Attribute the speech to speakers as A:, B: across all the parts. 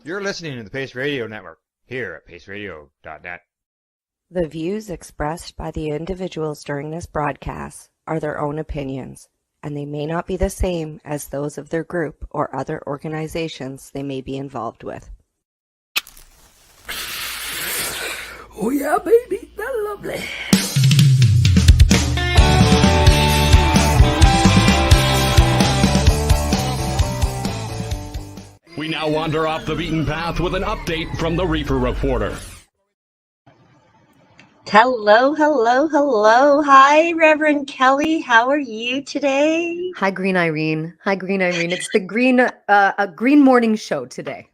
A: You're listening to the Pace Radio Network here at paceradio.net.
B: The views expressed by the individuals during this broadcast are their own opinions, and they may not be the same as those of their group or other organizations they may be involved with.
C: Oh yeah, baby, that's lovely.
D: We now wander off the beaten path with an update from the Reefer Reporter.
E: Hello, hello, hello. Hi, Rev.Kelly. How are you today?
F: Hi, Green Irene. Hi, Green Irene. It's the green morning show today.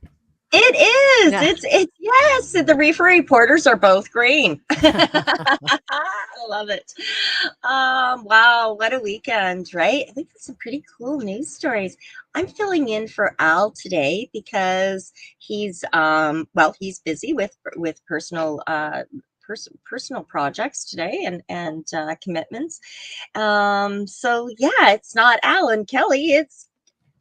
E: It is.
F: Yeah.
E: It's yes. The Reefer reporters are both green. I love it. Wow, what a weekend, right? I think that's some pretty cool news stories. I'm filling in for Al today because he's busy with personal personal projects today and commitments. So yeah, it's not Al and Kelly, it's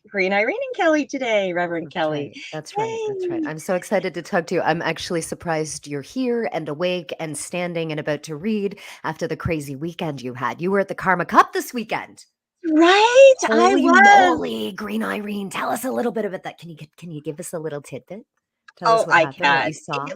E: Green Irene and Kelly today, Rev.Kelly.
F: That's right. I'm so excited to talk to you. I'm actually surprised you're here and awake and standing and about to read after the crazy weekend you had. You were at the Karma Cup this weekend.
E: Right.
F: Holy
E: I was.
F: moly, Green Irene. Tell us a little bit about that. Can you give us a little tidbit? Tell us what happened, what you saw.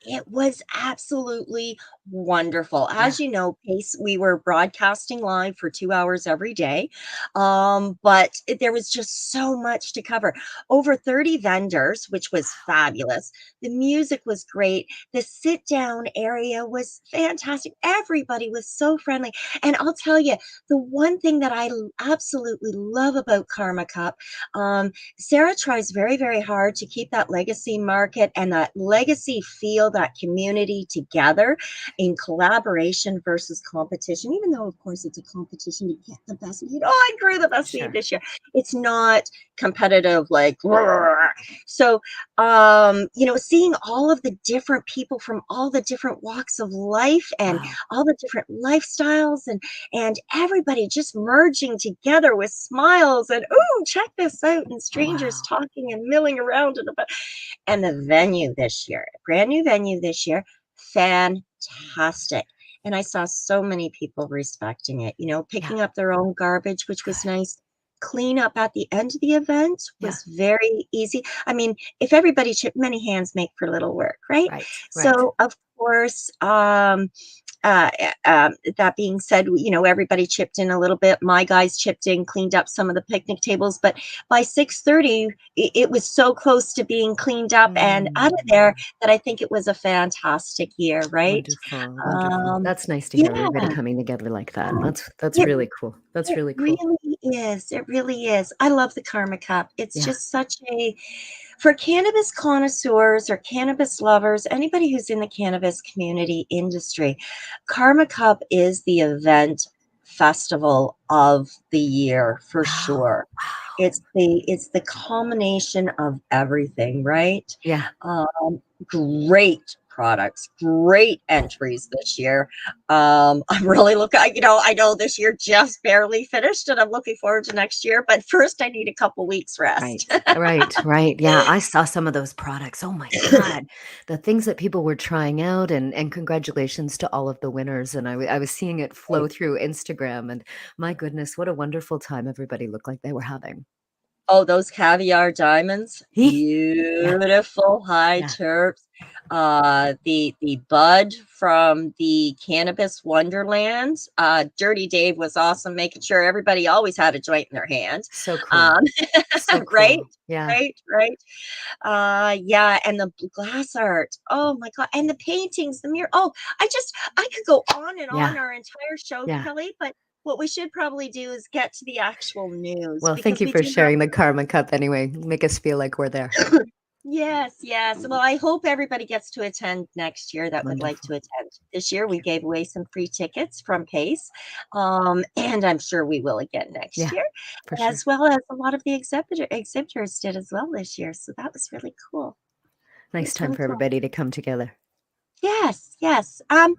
E: It was absolutely wonderful. As you know, Pace, we were broadcasting live for 2 hours every day, but there was just so much to cover. Over 30 vendors, which was fabulous. The music was great. The sit-down area was fantastic. Everybody was so friendly. And I'll tell you, the one thing that I absolutely love about Karma Cup, Sarah tries very, very hard to keep that legacy market and that legacy feel, that community together in collaboration versus competition, even though of course it's a competition to get the best weed. Oh, I grew the best weed this year. It's not competitive like so seeing all of the different people from all the different walks of life and all the different lifestyles and everybody just merging together with smiles and check this out, and strangers talking and milling around and the venue this year, brand new venue this year, fantastic. And I saw so many people respecting it, picking up their own garbage, which was nice. Clean up at the end of the event was very easy. I mean, if everybody chipped, many hands make for little work, right? So of course, that being said, everybody chipped in a little bit. My guys chipped in, cleaned up some of the picnic tables, but by 6:30, it was so close to being cleaned up and out of there that I think it was a fantastic year, right?
F: Wonderful. That's nice to hear everybody coming together like that. That's really cool. That's really cool.
E: It really is. I love the Karma Cup. It's just such for cannabis connoisseurs or cannabis lovers, anybody who's in the cannabis community industry, Karma Cup is the event festival of the year for sure. It's the culmination of everything, right? Great products, great entries this year. I'm really looking, I know this year just barely finished and I'm looking forward to next year, but first I need a couple weeks rest.
F: Right. Yeah, I saw some of those products. Oh my God. The things that people were trying out, and congratulations to all of the winners. And I was seeing it flow through Instagram, and my goodness, what a wonderful time everybody looked like they were having.
E: Oh, those caviar diamonds, beautiful high terps. The bud from the Cannabis Wonderland. Dirty Dave was awesome, making sure everybody always had a joint in their hand.
F: So cool. So cool.
E: Right?
F: Yeah.
E: Right. And the glass art. Oh my God. And the paintings, the mirror. Oh, I could go on and on our entire show, Kelly, but what we should probably do is get to the actual news.
F: Well, thank you for sharing the Karma Cup anyway. Make us feel like we're there.
E: Yes. Well, I hope everybody gets to attend next year that would like to attend. This year, we gave away some free tickets from Pace, and I'm sure we will again next year, as well as a lot of the exhibitors did as well this year. So that was really cool.
F: Nice time for everybody to come together.
E: Yes. And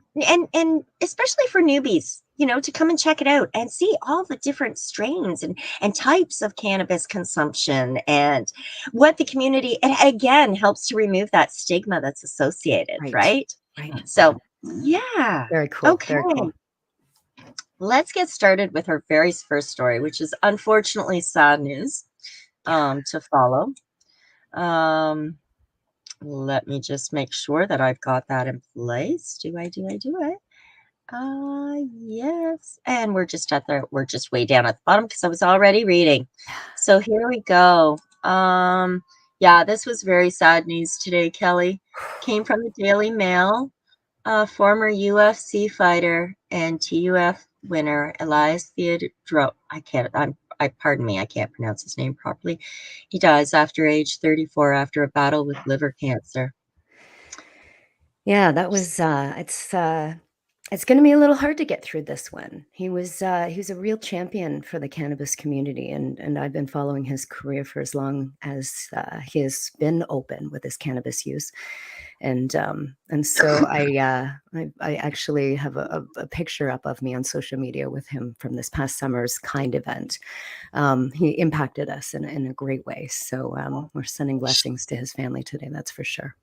E: especially for newbies. to come and check it out and see all the different strains and types of cannabis consumption and what the community, and again, helps to remove that stigma that's associated, right? So, yeah.
F: Very cool.
E: Okay.
F: Very cool.
E: Let's get started with our very first story, which is unfortunately sad news to follow. Let me just make sure that I've got that in place. Do I? Yes. And we're just way down at the bottom because I was already reading. So here we go. Yeah, this was very sad news today, Kelly. Came from the Daily Mail. Former UFC fighter and TUF winner Elias Theodorou. Pardon me, I can't pronounce his name properly. He dies after age 34 after a battle with liver cancer.
F: Yeah, that was it's going to be a little hard to get through this one. He was a real champion for the cannabis community, and I've been following his career for as long as he has been open with his cannabis use. And so I actually have a picture up of me on social media with him from this past summer's Kind event. He impacted us in a great way. So we're sending blessings to his family today. That's for sure.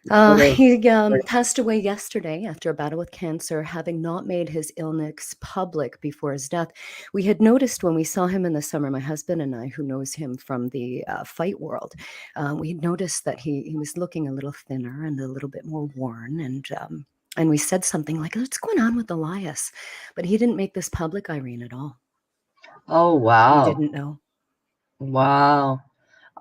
F: He passed away yesterday after a battle with cancer, having not made his illness public before his death. We had noticed when we saw him in the summer, my husband and I, who knows him from the fight world, we had noticed that he was looking a little thinner and a little bit more worn. And we said something like, what's going on with Elias? But he didn't make this public, Irene, at all.
E: Oh, wow.
F: He didn't know.
E: Wow.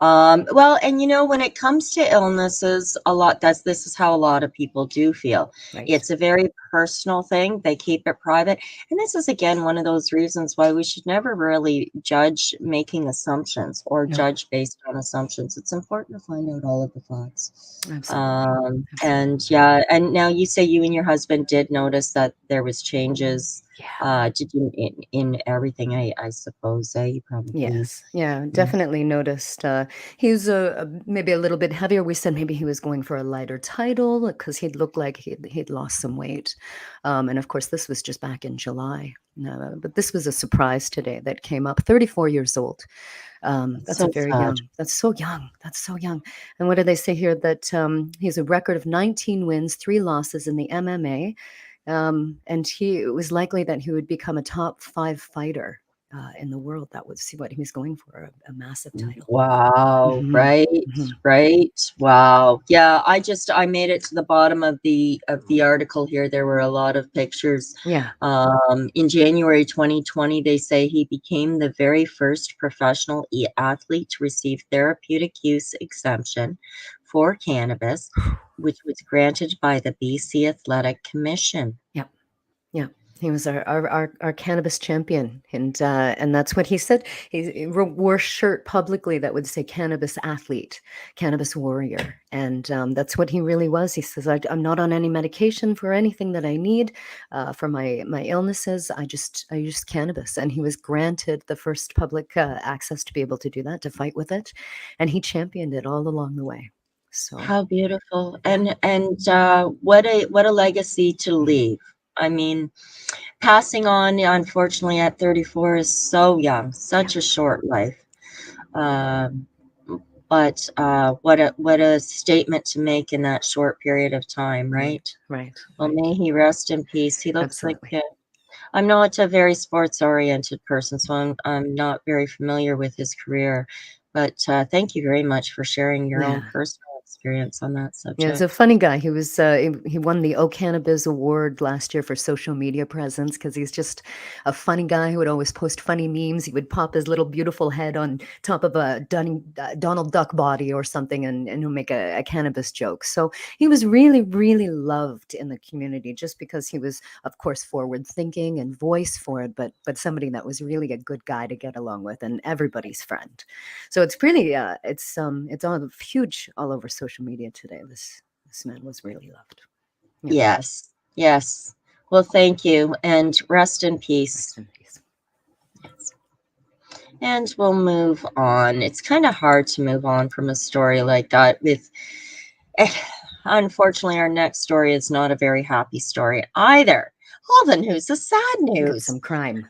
E: Well, and when it comes to illnesses, this is how a lot of people do feel.
F: Right.
E: It's a very personal thing. They keep it private. And this is, again, one of those reasons why we should never really judge making assumptions or judge based on assumptions. It's important to find out all of the facts.
F: Absolutely.
E: And yeah, and now you say you and your husband did notice that there was changes. Did you in everything? I suppose you probably.
F: Yes, yeah, definitely noticed. He was maybe a little bit heavier. We said maybe he was going for a lighter title because he'd looked like he'd lost some weight. And of course, this was just back in July. But this was a surprise today that came up. 34 years old. That's so very young. That's so young. That's so young. And what do they say here? That he has a record of 19 wins, 3 losses in the MMA. And it was likely that he would become a top 5 fighter in the world. That was what he was going for, a massive title.
E: Wow. Right. Wow. Yeah. I made it to the bottom of the article here. There were a lot of pictures.
F: Yeah.
E: In January 2020, they say he became the very first professional athlete to receive therapeutic use exemption for cannabis, which was granted by the BC Athletic Commission.
F: Yeah. He was our cannabis champion, and that's what he said. He wore a shirt publicly that would say "cannabis athlete," "cannabis warrior," and that's what he really was. He says, "I'm not on any medication for anything that I need for my illnesses. I use cannabis," and he was granted the first public access to be able to do that, to fight with it, and he championed it all along the way. So
E: how beautiful, and what a legacy to leave. I mean, passing on, unfortunately, at 34 is so young, such a short life. But what a statement to make in that short period of time, right?
F: Right.
E: Well, may he rest in peace. He looks like I'm not a very sports-oriented person, so I'm not very familiar with his career. But thank you very much for sharing your own personal experience on that subject.
F: Yeah, he's a funny guy. He was he won the O Cannabis Award last year for social media presence because he's just a funny guy who would always post funny memes. He would pop his little beautiful head on top of a Donald Duck body or something and he'll make a cannabis joke. So he was really, really loved in the community just because he was, of course, forward thinking and voice for it, but somebody that was really a good guy to get along with and everybody's friend. So it's really it's all huge all over social media today. This man was really loved.
E: Yeah. Yes. Well, thank you, and rest in peace. Yes. And we'll move on. It's kind of hard to move on from a story like that. Unfortunately, our next story is not a very happy story either. all the news is sad
F: We got
E: news.
F: some crime.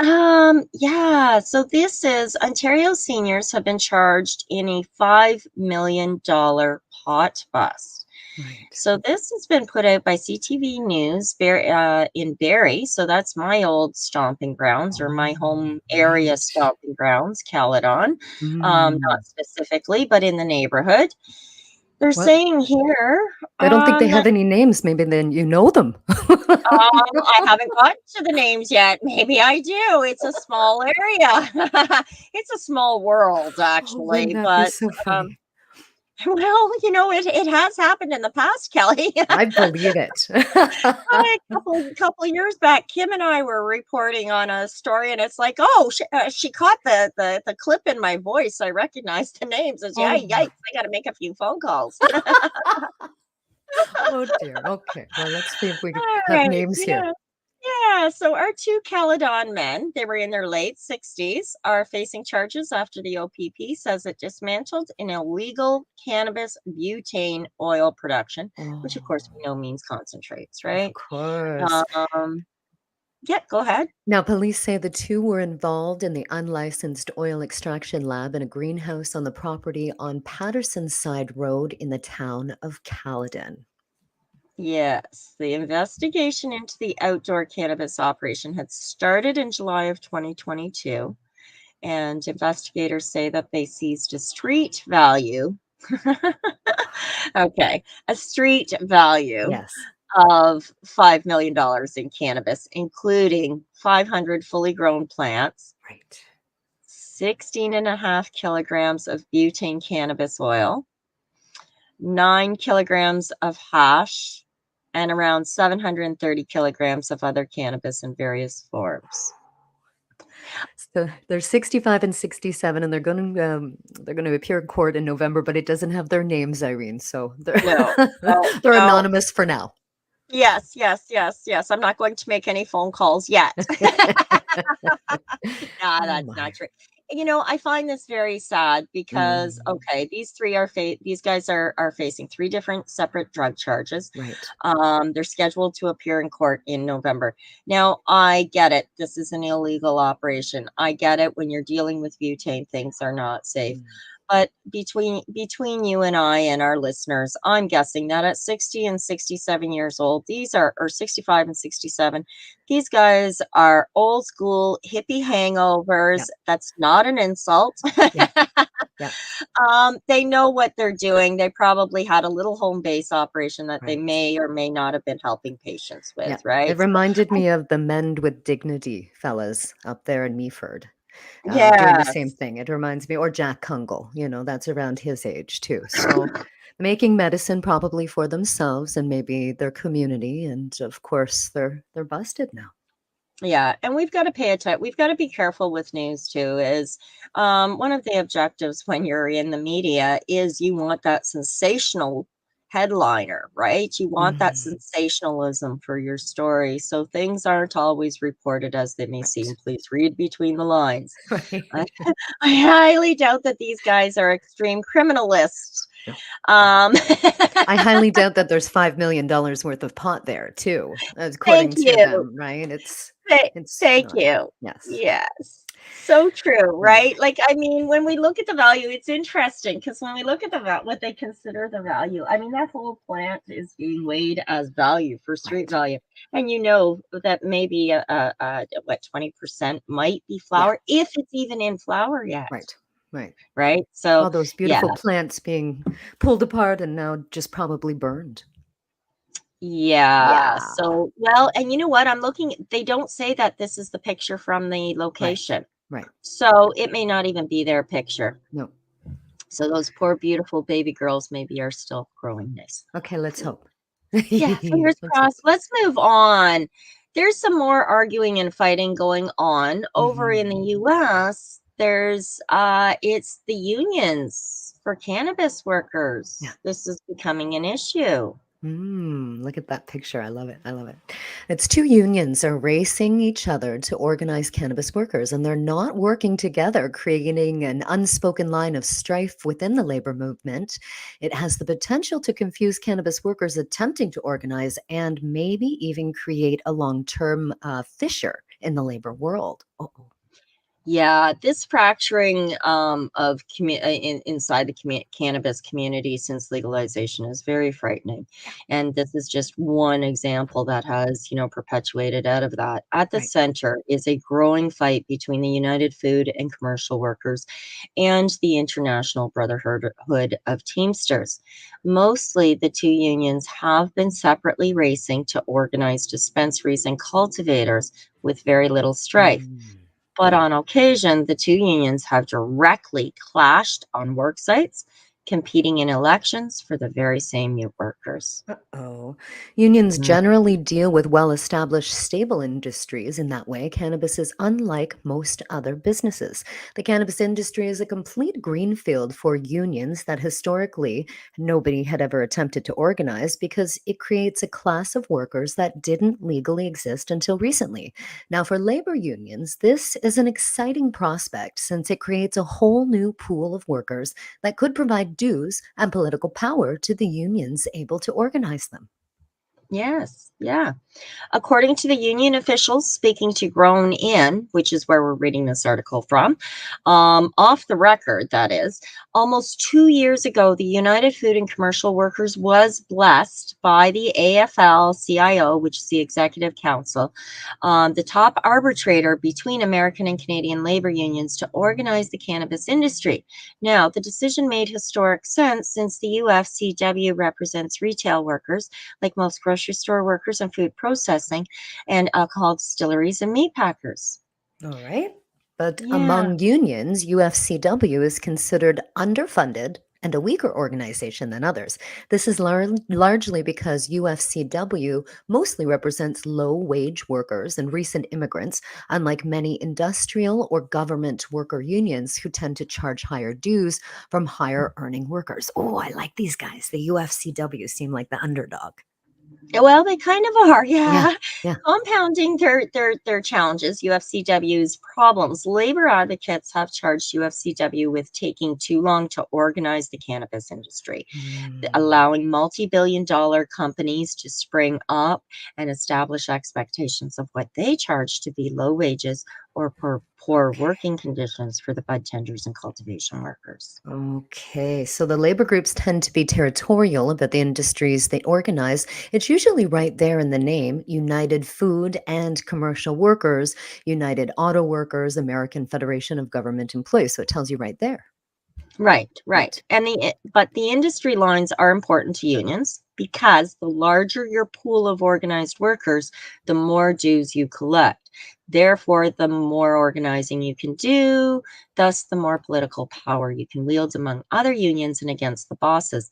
E: Yeah, so this is Ontario seniors have been charged in a $5 million pot bust.
F: Right.
E: So this has been put out by CTV News in Barrie. So that's my old stomping grounds, or my home area
F: right.
E: stomping grounds, Caledon.
F: Mm.
E: Not specifically, but in the neighborhood. They're
F: Well,
E: saying here
F: I don't think they
E: that
F: have any names. Maybe then you know them.
E: I haven't gotten to the names yet. Maybe I do. It's a small area. It's a small world,
F: Oh, wouldn't
E: actually.
F: that be
E: But
F: so funny?
E: well, it has happened in the past, Kelly.
F: I believe it.
E: A couple years back, Kim and I were reporting on a story, and it's like, oh, she caught the clip in my voice. I recognized the names. It's
F: Oh.
E: yikes! I got to make a few phone calls.
F: Oh dear. Okay. Well, let's see if we
E: All
F: have
E: right,
F: names here.
E: yeah. So our two Caledon men, they were in their late 60s, are facing charges after the OPP says it dismantled an illegal cannabis butane oil production, which of course we know means concentrates, right?
F: Of course.
E: Yeah, go ahead.
F: Now, police say the two were involved in the unlicensed oil extraction lab in a greenhouse on the property on Patterson Side Road in the town of Caledon.
E: Yes, the investigation into the outdoor cannabis operation had started in July of 2022, and investigators say that they seized a street value. Okay, a street value
F: Yes.
E: of $5 million in cannabis, including 500 fully grown plants,
F: Right.
E: 16.5 kilograms of butane cannabis oil, 9 kilograms of hash, and around 730 kilograms of other cannabis in various forms.
F: So they're 65 and 67, and they're going to appear in court in November, but it doesn't have their names, Irene. So they're they're
E: No.
F: anonymous for now.
E: Yes. I'm not going to make any phone calls yet. That's not true. I find this very sad because okay, these guys are facing 3 different separate drug charges.
F: Right.
E: They're scheduled to appear in court in November. Now, I get it. This is an illegal operation. I get it. When you're dealing with butane, things are not safe. But between you and I and our listeners, I'm guessing that at 60 and 67 years old, or 65 and 67, these guys are old school hippie hangovers.
F: Yeah.
E: That's not an insult.
F: Yeah.
E: They know what they're doing. They probably had a little home base operation that they
F: Right.
E: may or may not have been helping patients with,
F: Yeah.
E: right?
F: It reminded me of the Mend with Dignity fellas up there in Meaford. Doing the same
E: Yes.
F: thing. It reminds me, or Jack Kungle, that's around his age too. So making medicine probably for themselves and maybe their community. And of course, they're busted now.
E: Yeah, and we've got to pay attention. We've got to be careful with news too. Is one of the objectives when you're in the media is you want that sensational headliner, right? You want that sensationalism for your story. So things aren't always reported as they may seem. Please read between the lines.
F: Right.
E: I highly doubt that these guys are extreme criminalists.
F: No.
E: I
F: highly doubt that there's $5 million worth of pot there too, according to them, right?
E: Thank you. Yes. So true, right? Like, I mean, when we look at the value, it's interesting because when we look at what they consider the value, I mean, that whole plant is being weighed as value for street value. And that maybe 20% might be flower, if it's even in flower yet. Right. So
F: all those beautiful plants being pulled apart and now just probably burned.
E: Yeah. So, well, and you know what? I'm looking, they don't say that this is the picture from the location.
F: Right.
E: So it may not even be their picture.
F: No.
E: So those poor, beautiful baby girls maybe are still growing nice.
F: Okay, let's hope.
E: Yeah, fingers crossed. Let's move on. There's some more arguing and fighting going on over in the US. There's it's the unions for cannabis workers.
F: Yeah.
E: This is becoming an issue.
F: Look at that picture. I love it. I love it. It's two unions are racing each other to organize cannabis workers, and they're not working together, creating an unspoken line of strife within the labor movement. It has the potential to confuse cannabis workers attempting to organize and maybe even create a long-term fissure in the labor world. Uh-oh.
E: Yeah, this fracturing inside the cannabis community since legalization is very frightening. And this is just one example that has, perpetuated out of that. At the
F: Right.
E: center is a growing fight between the United Food and Commercial Workers and the International Brotherhood of Teamsters. Mostly, the two unions have been separately racing to organize dispensaries and cultivators with very little strife.
F: Mm.
E: But on occasion, the two unions have directly clashed on work sites, competing in elections for the very same workers.
F: Uh-oh. Unions
E: Mm.
F: generally deal with well-established, stable industries. In that way, cannabis is unlike most other businesses. The cannabis industry is a complete greenfield for unions that historically nobody had ever attempted to organize because it creates a class of workers that didn't legally exist until recently. Now, for labor unions, this is an exciting prospect since it creates a whole new pool of workers that could provide dues and political power to the unions able to organize them.
E: Yes, yeah. According to the union officials speaking to Grown In, which is where we're reading this article from, off the record, that is, almost 2 years ago, the United Food and Commercial Workers was blessed by the AFL CIO, which is the Executive Council, the top arbitrator between American and Canadian labor unions to organize the cannabis industry. Now, the decision made historic sense since the UFCW represents retail workers, like most grocery store workers and food processing, and alcohol distilleries and meat packers.
F: All right. But
E: Yeah.
F: among unions, UFCW is considered underfunded and a weaker organization than others. This is largely because UFCW mostly represents low wage workers and recent immigrants, unlike many industrial or government worker unions who tend to charge higher dues from higher earning workers. Oh, I like these guys. The UFCW seem like the underdog.
E: Well, they kind of are,
F: Yeah.
E: yeah.
F: Yeah.
E: Compounding their challenges, UFCW's problems. Labor advocates have charged UFCW with taking too long to organize the cannabis industry, allowing multi-billion-dollar companies to spring up and establish expectations of what they charge to be low wages or poor working conditions for the bud tenders and cultivation workers.
F: Okay, so the labor groups tend to be territorial about the industries they organize. It's usually right there in the name: United Food and Commercial Workers, United Auto Workers, American Federation of Government Employees. So it tells you right there.
E: Right,
F: Right.
E: right. But the industry lines are important to unions because the larger your pool of organized workers, the more dues you collect. Therefore, the more organizing you can do, thus the more political power you can wield among other unions and against the bosses.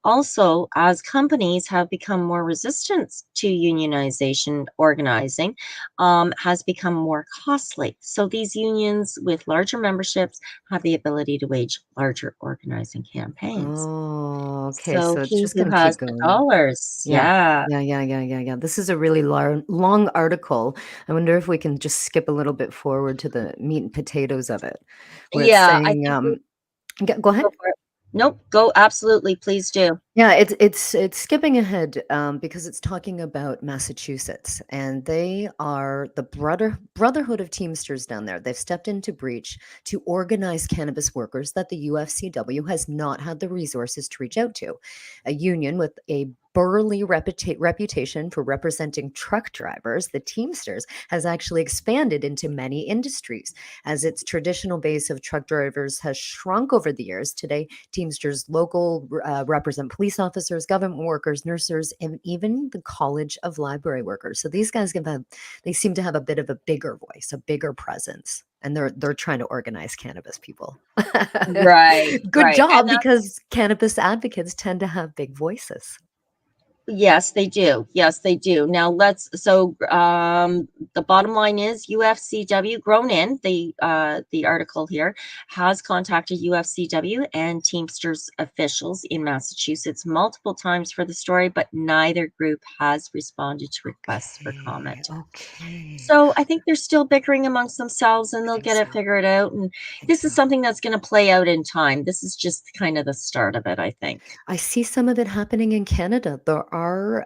E: Also, as companies have become more resistant to unionization, organizing has become more costly. So these unions with larger memberships have the ability to wage larger organizing campaigns.
F: Oh, okay.
E: So
F: So it's
E: he
F: just
E: who
F: going to keep
E: has the
F: going.
E: dollars,
F: Yeah.
E: yeah.
F: Yeah. This is a really long article. I wonder if we can just skip a little bit forward to the meat and potatoes of it, where it's
E: Yeah, I
F: saying,
E: think we
F: go ahead.
E: go for it. Nope, go absolutely, please do.
F: Yeah, it's skipping ahead because it's talking about Massachusetts, and they are the Brotherhood of Teamsters down there. They've stepped into breach to organize cannabis workers that the UFCW has not had the resources to reach out to. A union with a burly reputation for representing truck drivers, the Teamsters has actually expanded into many industries. As its traditional base of truck drivers has shrunk over the years, today Teamsters local represent police officers, government workers, nurses, and even the College of Library Workers. So these guys they seem to have a bit of a bigger voice, a bigger presence, and they're trying to organize cannabis people.
E: Right,
F: Good
E: right. And
F: job,
E: that's
F: because cannabis advocates tend to have big voices.
E: Yes, they do. Yes, they do. Now the bottom line is UFCW Grown In, the article here has contacted UFCW and Teamsters officials in Massachusetts multiple times for the story, but neither group has responded to requests for comment.
F: Okay.
E: So I think they're still bickering amongst themselves, and
F: I
E: they'll
F: think
E: get it
F: so.
E: figured out. And
F: I think
E: this is
F: so.
E: something that's going to play out in time. This is just kind of the start of it, I think.
F: I see some of it happening in Canada. There are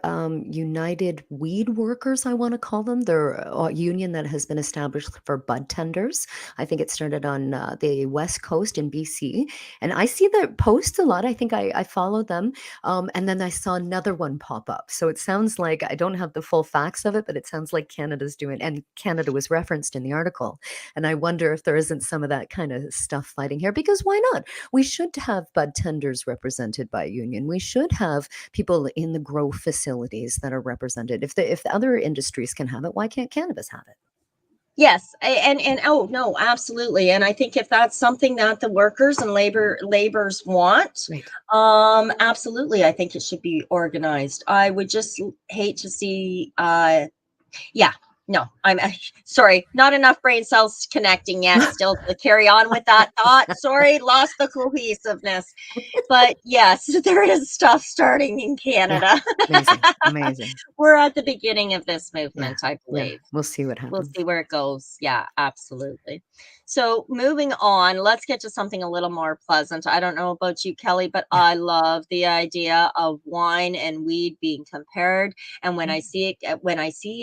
F: United Weed Workers, I want to call them. They're a union that has been established for bud tenders. I think it started on the West Coast in BC. And I see their posts a lot. I think I follow them. And then I saw another one pop up. So it sounds like I don't have the full facts of it, but it sounds like Canada's doing, and Canada was referenced in the article. And I wonder if there isn't some of that kind of stuff fighting here, because why not? We should have bud tenders represented by a union. We should have people in the grow facilities that are represented. If the other industries can have it, why can't cannabis have it?
E: Yes, and oh no, absolutely. And I think if that's something that the workers and laborers want,
F: Right.
E: absolutely, I think it should be organized. I would just hate to see yeah, no, I'm sorry, not enough brain cells connecting yet still to carry on with that thought. Sorry, lost the cohesiveness. But yes, there is stuff starting in
F: Yeah.
E: Canada.
F: Amazing. Amazing.
E: We're at the beginning of this
F: Yeah.
E: movement, I
F: Yeah.
E: believe.
F: We'll see what
E: We'll
F: happens.
E: see where it goes. Yeah, absolutely. So moving on, let's get to something a little more pleasant. I don't know about you, Kelly, but
F: Yeah.
E: I love the idea of wine and weed being compared. And when I see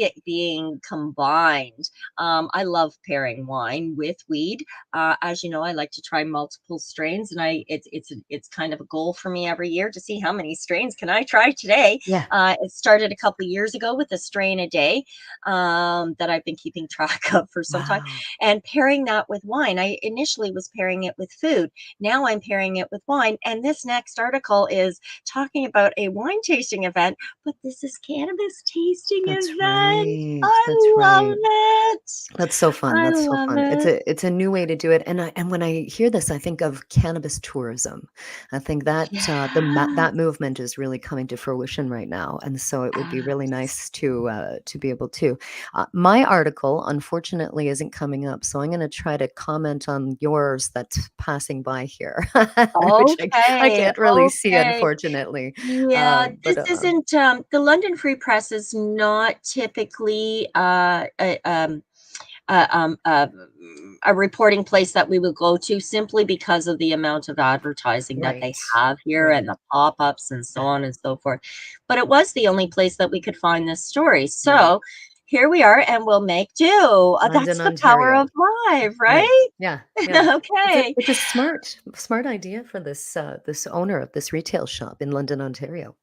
E: it being combined, I love pairing wine with weed. As you know, I like to try multiple strains, and it's kind of a goal for me every year to see how many strains can I try today.
F: Yeah.
E: It started a couple years ago with a strain a day that I've been keeping track of for some time.
F: Wow.
E: And pairing that with wine, I initially was pairing it with food. Now I'm pairing it with wine. And this next article is talking about a wine tasting event, but this is cannabis tasting
F: That's
E: event.
F: right. That's
E: I love
F: right.
E: it.
F: That's so fun.
E: I
F: That's so
E: love
F: fun.
E: it.
F: It's a new way to do it. And when I hear this, I think of cannabis tourism. I think that
E: Yeah.
F: that movement is really coming to fruition right now. And so it would be really nice to be able to. My article, unfortunately, isn't coming up, so I'm going to try to comment on yours that's passing by here, which I
E: Okay.
F: can't really see,
E: Okay.
F: unfortunately.
E: Yeah,
F: But
E: this isn't the London Free Press is not typically uh, um, uh, a reporting place that we would go to simply because of the amount of advertising that they
F: right,
E: have here
F: right,
E: and the pop-ups and so
F: yeah,
E: on and so forth. But it was the only place that we could find this story.
F: right.
E: So here we are, and we'll make do. That's
F: London,
E: the power
F: Ontario.
E: of live,
F: Right.
E: right?
F: Yeah, yeah.
E: Okay.
F: It's a smart idea for this owner of this retail shop in London, Ontario.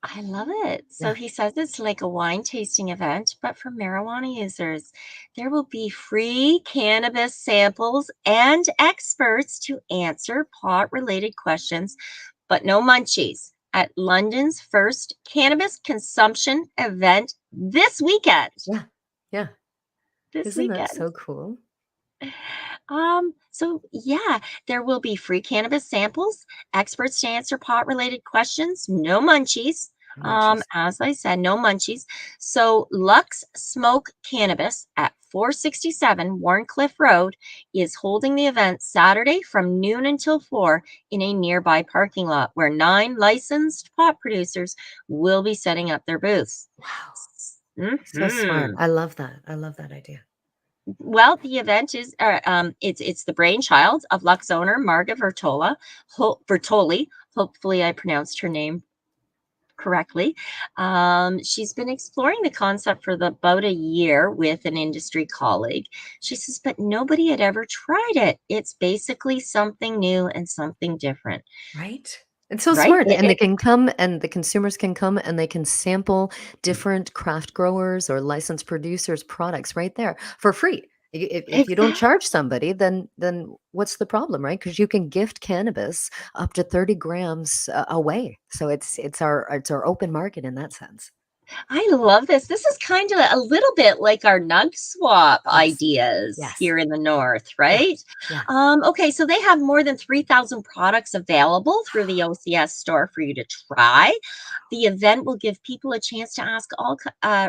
E: I love it. So
F: Yeah.
E: he says it's like a wine tasting event, but for marijuana users. There will be free cannabis samples and experts to answer pot related questions, but no munchies at London's first cannabis consumption event this weekend.
F: Yeah. Yeah.
E: This
F: Isn't that
E: weekend.
F: so cool?
E: So yeah, there will be free cannabis samples, experts to answer pot related questions, no munchies.
F: Munchies.
E: As I said, no munchies. So Lux Smoke Cannabis at 467 Warncliffe Road is holding the event Saturday from noon until 4 in a nearby parking lot where 9 licensed pot producers will be setting up their booths.
F: Wow. So smart.
E: Mhm.
F: I love that. I love that idea.
E: Well, the event is it's the brainchild of Lux owner Marga Vertoli. Hopefully, I pronounced her name correctly. She's been exploring the concept for about a year with an industry colleague. She says, but nobody had ever tried it. It's basically something new and something different,
F: Right? It's so
E: right?
F: smart. And they can come and the consumers can come and they can sample different craft growers or licensed producers' products right there for free. If you don't
E: Exactly.
F: charge somebody, then what's the problem, right? Because you can gift cannabis up to 30 grams away. So it's our open market in that sense.
E: I love this. This is kind of a little bit like our nug swap
F: Yes.
E: ideas
F: Yes.
E: here in the north,
F: Yeah.
E: right?
F: Yeah.
E: Okay, so they have more than 3,000 products available through the OCS store for you to try. The event will give people a chance to ask all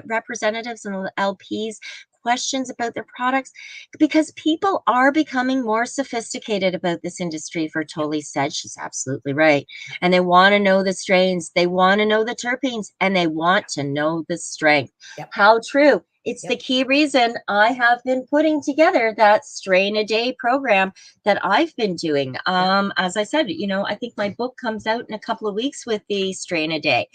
E: representatives and LPs questions about their products because people are becoming more sophisticated about this industry. Totally said, she's absolutely right. And they want to know the strains, they want to know the terpenes, and they want to know the strength.
F: Yep.
E: How true. It's
F: Yep.
E: the key reason I have been putting together that strain a day program that I've been doing. As I said, I think my book comes out in a couple of weeks with the strain a day.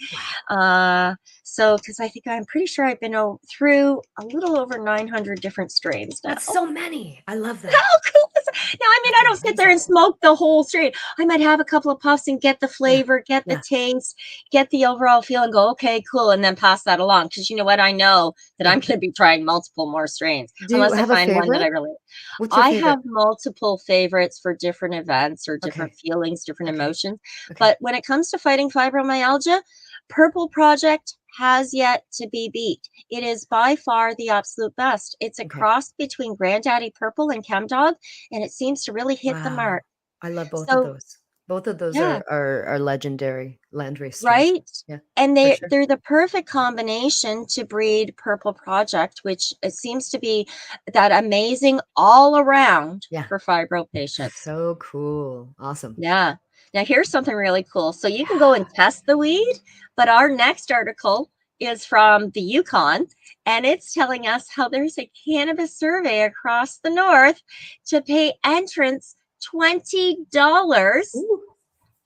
F: Wow.
E: So because I'm pretty sure I've been through a little over 900 different strains now.
F: That's so many. I love that.
E: How cool is that? Now, I
F: That's
E: don't sit there and
F: amazing.
E: smoke the whole strain. I might have a couple of puffs and get the flavor, get the
F: Yeah.
E: taste, get the overall feel and go, okay, cool. And then pass that along. Because you know what? I know that
F: Yeah.
E: I'm going to be trying multiple more strains.
F: Do you
E: Unless I
F: have a
E: find one that I
F: favorite?
E: really...
F: What's your
E: I
F: favorite?
E: have multiple favorites for different events or different
F: Okay.
E: feelings, different
F: Okay.
E: emotions.
F: Okay.
E: But when it comes to fighting fibromyalgia, Purple Project has yet to be beat. It is by far the absolute best. It's a
F: Okay.
E: cross between Granddaddy Purple and Chemdog, and it seems to really hit the
F: Wow.
E: mark.
F: I love both of
E: So,
F: those. Both of those
E: yeah,
F: are legendary landrace strains.
E: right?
F: Yeah,
E: And
F: for sure.
E: they're the perfect combination to breed Purple Project, which it seems to be that amazing all around
F: Yeah.
E: for fibro patients.
F: So cool. Awesome.
E: Yeah. Now here's something really cool. So you can go and test the weed, but our next article is from the Yukon, and it's telling us how there's a cannabis survey across the north to pay entrants $20
F: Ooh.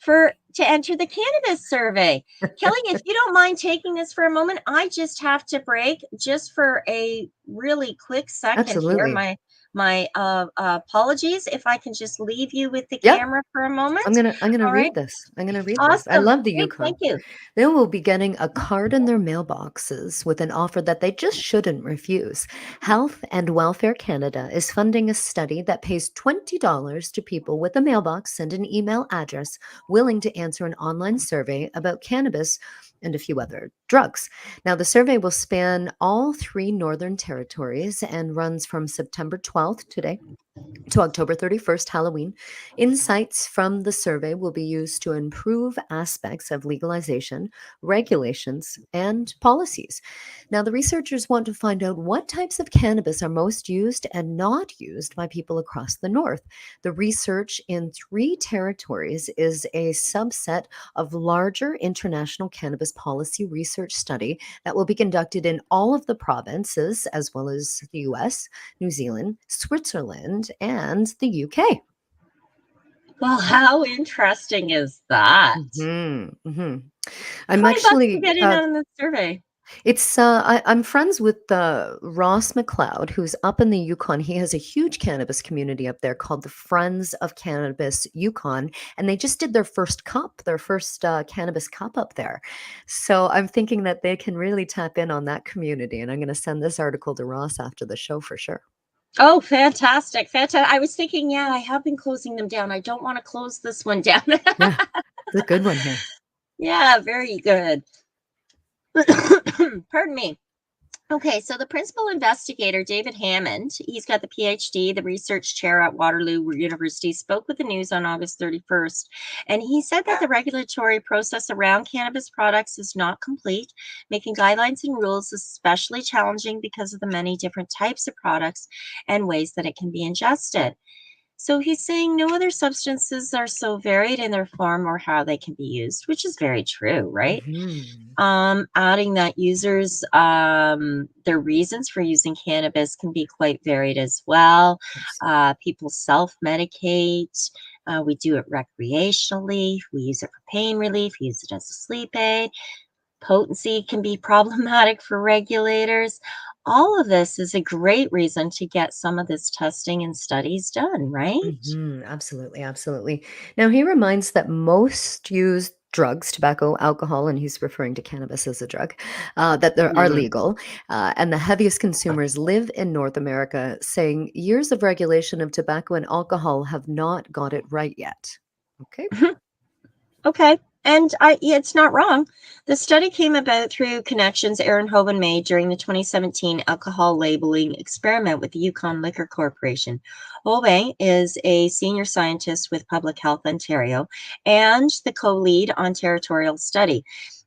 E: to enter the cannabis survey. Kelly, if you don't mind taking this for a moment, I just have to break just for a really quick second here.
F: Absolutely.
E: My apologies if I can just leave you with the
F: Yeah.
E: camera for a moment.
F: I'm gonna
E: All
F: read
E: right.
F: this. I'm gonna read this. I
E: Awesome.
F: love the
E: Great.
F: Yukon.
E: Thank you.
F: They will be getting a card in their mailboxes with an offer that they just shouldn't refuse. Health and Welfare Canada is funding a study that pays $20 to people with a mailbox and an email address willing to answer an online survey about cannabis and a few other drugs. Now, the survey will span all 3 Northern Territories and runs from September 12th, today, to October 31st, Halloween. Insights from the survey will be used to improve aspects of legalization, regulations, and policies. Now, the researchers want to find out what types of cannabis are most used and not used by people across the North. The research in 3 territories is a subset of larger international cannabis policy research study that will be conducted in all of the provinces, as well as the US, New Zealand, Switzerland, and the UK.
E: Well, how interesting is that?
F: I'm
E: $20 to
F: actually
E: get in on the survey.
F: it's I'm friends with Ross McLeod, who's up in the Yukon. He has a huge cannabis community up there called the Friends of Cannabis Yukon, and they just did their first cannabis cup up there. So I'm thinking that they can really tap in on that community, and I'm going to send this article to Ross after the show for sure.
E: Oh, fantastic. Fantastic. I was thinking, yeah, I have been closing them down. I don't want to close this one down.
F: Yeah, it's a good one here.
E: Yeah, very good. Pardon me. Okay, so the principal investigator, David Hammond, he's got the PhD, the research chair at Waterloo University, spoke with the news on August 31st. And he said that the regulatory process around cannabis products is not complete, making guidelines and rules especially challenging because of the many different types of products and ways that it can be ingested. So he's saying no other substances are so varied in their form or how they can be used, which is very true, right? Adding that users, their reasons for using cannabis can be quite varied as well. People self-medicate. We do it recreationally. We use it for pain relief. We use it as a sleep aid. Potency can be problematic for regulators. All of this is a great reason to get some of this testing and studies done, right?
F: Absolutely, absolutely. Now, he reminds that most used drugs, tobacco, alcohol, and he's referring to cannabis as a drug, that there are legal, and the heaviest consumers live in North America, saying years of regulation of tobacco and alcohol have not got it right yet. Okay.
E: Okay. And it's not wrong. The study came about through connections Aaron Hoban made during the 2017 alcohol labeling experiment with the Yukon Liquor Corporation. Hoban is a senior scientist with Public Health Ontario and the co-lead on territorial study.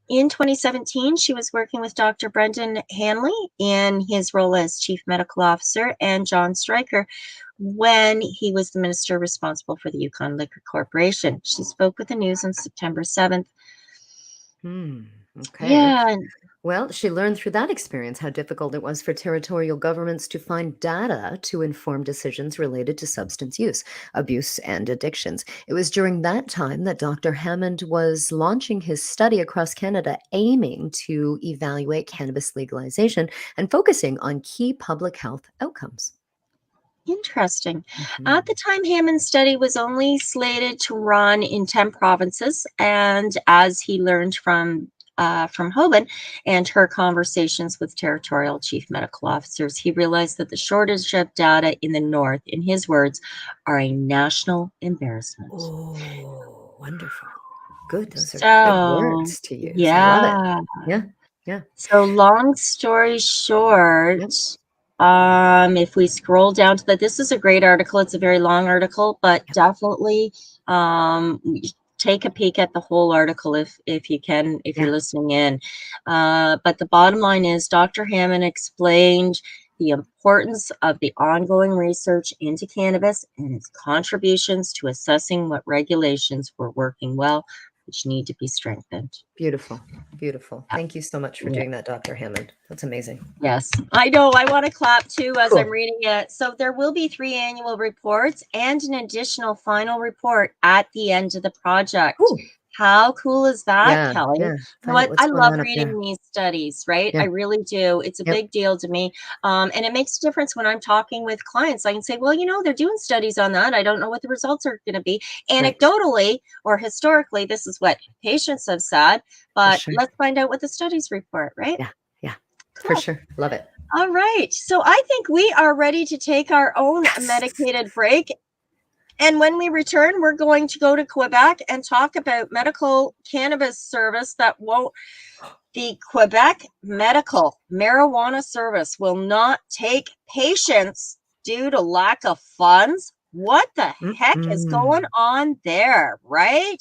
E: In 2017, she was working with Dr. Brendan Hanley in his role as Chief Medical Officer and John Stryker when he was the minister responsible for the Yukon Liquor Corporation. She spoke with the news on September 7th.
F: Okay.
E: Yeah.
F: Well, she learned through that experience how difficult it was for territorial governments to find data to inform decisions related to substance use, abuse, and addictions. It was during that time that Dr. Hammond was launching his study across Canada, aiming to evaluate cannabis legalization and focusing on key public health outcomes.
E: Interesting. At the time, Hammond's study was only slated to run in 10 provinces, and as he learned from Hoban and her conversations with territorial chief medical officers, he realized that the shortage of data in the north, in his words, are a national embarrassment.
F: Oh, wonderful. Good. Those are good
E: So,
F: words to use. I love it.
E: yeah.
F: Yeah.
E: So long story short,
F: Yep.
E: if we scroll down to this is a great article. It's a very long article, but definitely take a peek at the whole article if you can, if you're listening in. But the bottom line is Dr. Hammond explained the importance of the ongoing research into cannabis and its contributions to assessing what regulations were working well, which need to be strengthened.
F: Beautiful. Beautiful. Thank you so much for doing that, Dr. Hammond. That's amazing.
E: Yes, I know. I want to clap too as
F: Cool.
E: I'm reading it. So there will be 3 annual reports and an additional final report at the end of the project.
F: Ooh.
E: How cool is that, Kelly?
F: Yeah.
E: What
F: What's
E: I
F: going
E: love
F: on up
E: reading
F: there?
E: these studies, right?
F: Yeah.
E: I really do. It's a
F: Yep.
E: big deal to me. And it makes a difference when I'm talking with clients. I can say, well, they're doing studies on that. I don't know what the results are going to be. Anecdotally or historically, this is what patients have said, but
F: sure.
E: let's find out what the studies report, right?
F: Yeah.
E: Cool.
F: For sure. Love it.
E: All right. So I think we are ready to take our own medicated break. And when we return, we're going to go to Quebec and talk about medical cannabis service the Quebec Medical Marijuana Service will not take patients due to lack of funds. What the heck is going on there, right?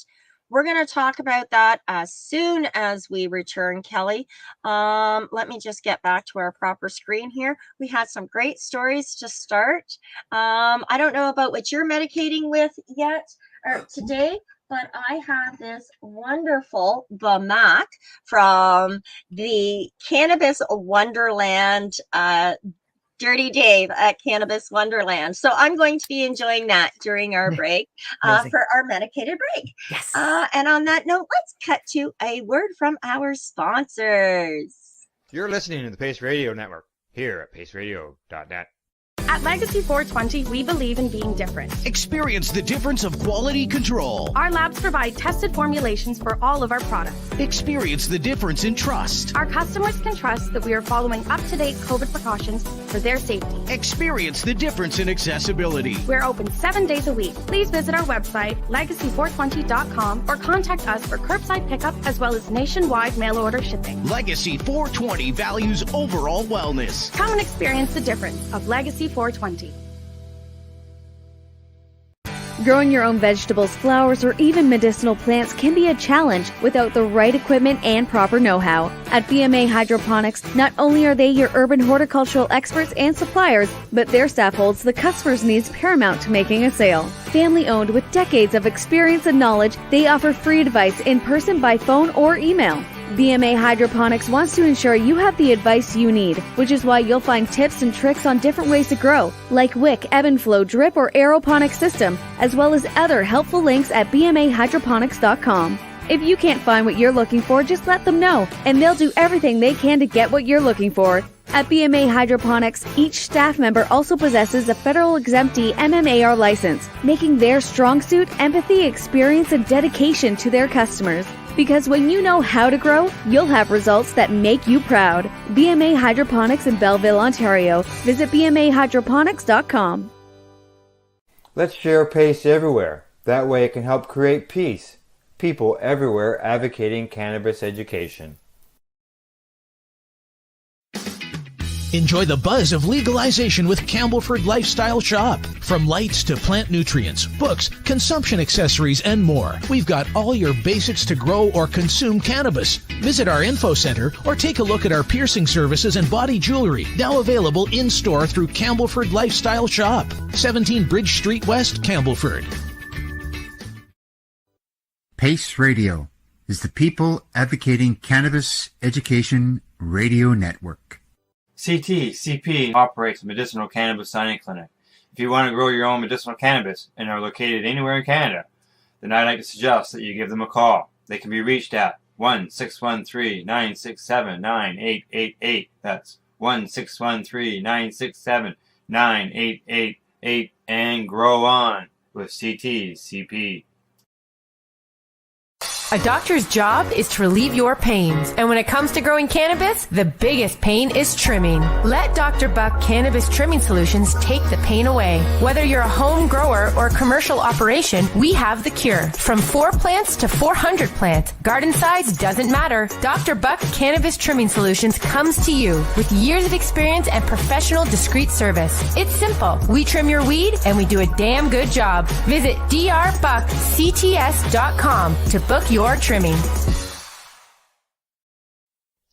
E: We're going to talk about that as soon as we return, Kelly. Let me just get back to our proper screen here. We had some great stories to start. I don't know about what you're medicating with yet or today, but I have this wonderful Bamac from the Cannabis Wonderland Dirty Dave at Cannabis Wonderland. So I'm going to be enjoying that during our break for our medicated break.
F: Yes.
E: And on that note, let's cut to a word from our sponsors.
A: You're listening to the Pace Radio Network here at paceradio.net.
G: At Legacy 420, we believe in being different.
H: Experience the difference of quality control.
G: Our labs provide tested formulations for all of our products.
H: Experience the difference in trust.
G: Our customers can trust that we are following up-to-date COVID precautions for their safety.
H: Experience the difference in accessibility.
G: We're open 7 days a week. Please visit our website, legacy420.com, or contact us for curbside pickup as well as nationwide mail order shipping.
H: Legacy 420 values overall wellness.
G: Come and experience the difference of Legacy 420.
I: Growing your own vegetables, flowers, or even medicinal plants can be a challenge without the right equipment and proper know-how. At BMA Hydroponics, not only are they your urban horticultural experts and suppliers, but their staff holds the customer's needs paramount to making a sale. Family-owned with decades of experience and knowledge, they offer free advice in person, by phone, or email. BMA Hydroponics wants to ensure you have the advice you need, which is why you'll find tips and tricks on different ways to grow, like wick, ebb and flow, drip, or aeroponic system, as well as other helpful links at bmahydroponics.com. If you can't find what you're looking for, just let them know, and they'll do everything they can to get what you're looking for. At BMA Hydroponics, each staff member also possesses a federal exemptee MMAR license, making their strong suit empathy, experience, and dedication to their customers. Because when you know how to grow, you'll have results that make you proud. BMA Hydroponics in Belleville, Ontario. Visit bmahydroponics.com.
J: Let's share PACE everywhere. That way it can help create peace.
A: People everywhere advocating cannabis education.
H: Enjoy the buzz of legalization with Campbellford Lifestyle Shop. From lights to plant nutrients, books, consumption accessories, and more, we've got all your basics to grow or consume cannabis. Visit our info center or take a look at our piercing services and body jewelry, now available in-store through Campbellford Lifestyle Shop, 17 Bridge Street West, Campbellford.
J: PACE Radio is the People Advocating Cannabis Education Radio Network.
A: CP operates a medicinal cannabis signing clinic. If you want to grow your own medicinal cannabis and are located anywhere in Canada, then I'd like to suggest that you give them a call. They can be reached at 1-613-967-9888. That's 1-613-967-9888, and grow on with CP.
K: A doctor's job is to relieve your pains, and when it comes to growing cannabis, the biggest pain is trimming. Let Dr. Buck Cannabis Trimming Solutions take the pain away. Whether you're a home grower or a commercial operation, we have the cure. From 4 plants to 400 plants, garden size doesn't matter. Dr. Buck Cannabis Trimming Solutions comes to you with years of experience and professional discreet service. It's simple. We trim your weed, and we do a damn good job. Visit drbuckcts.com to book your trimming.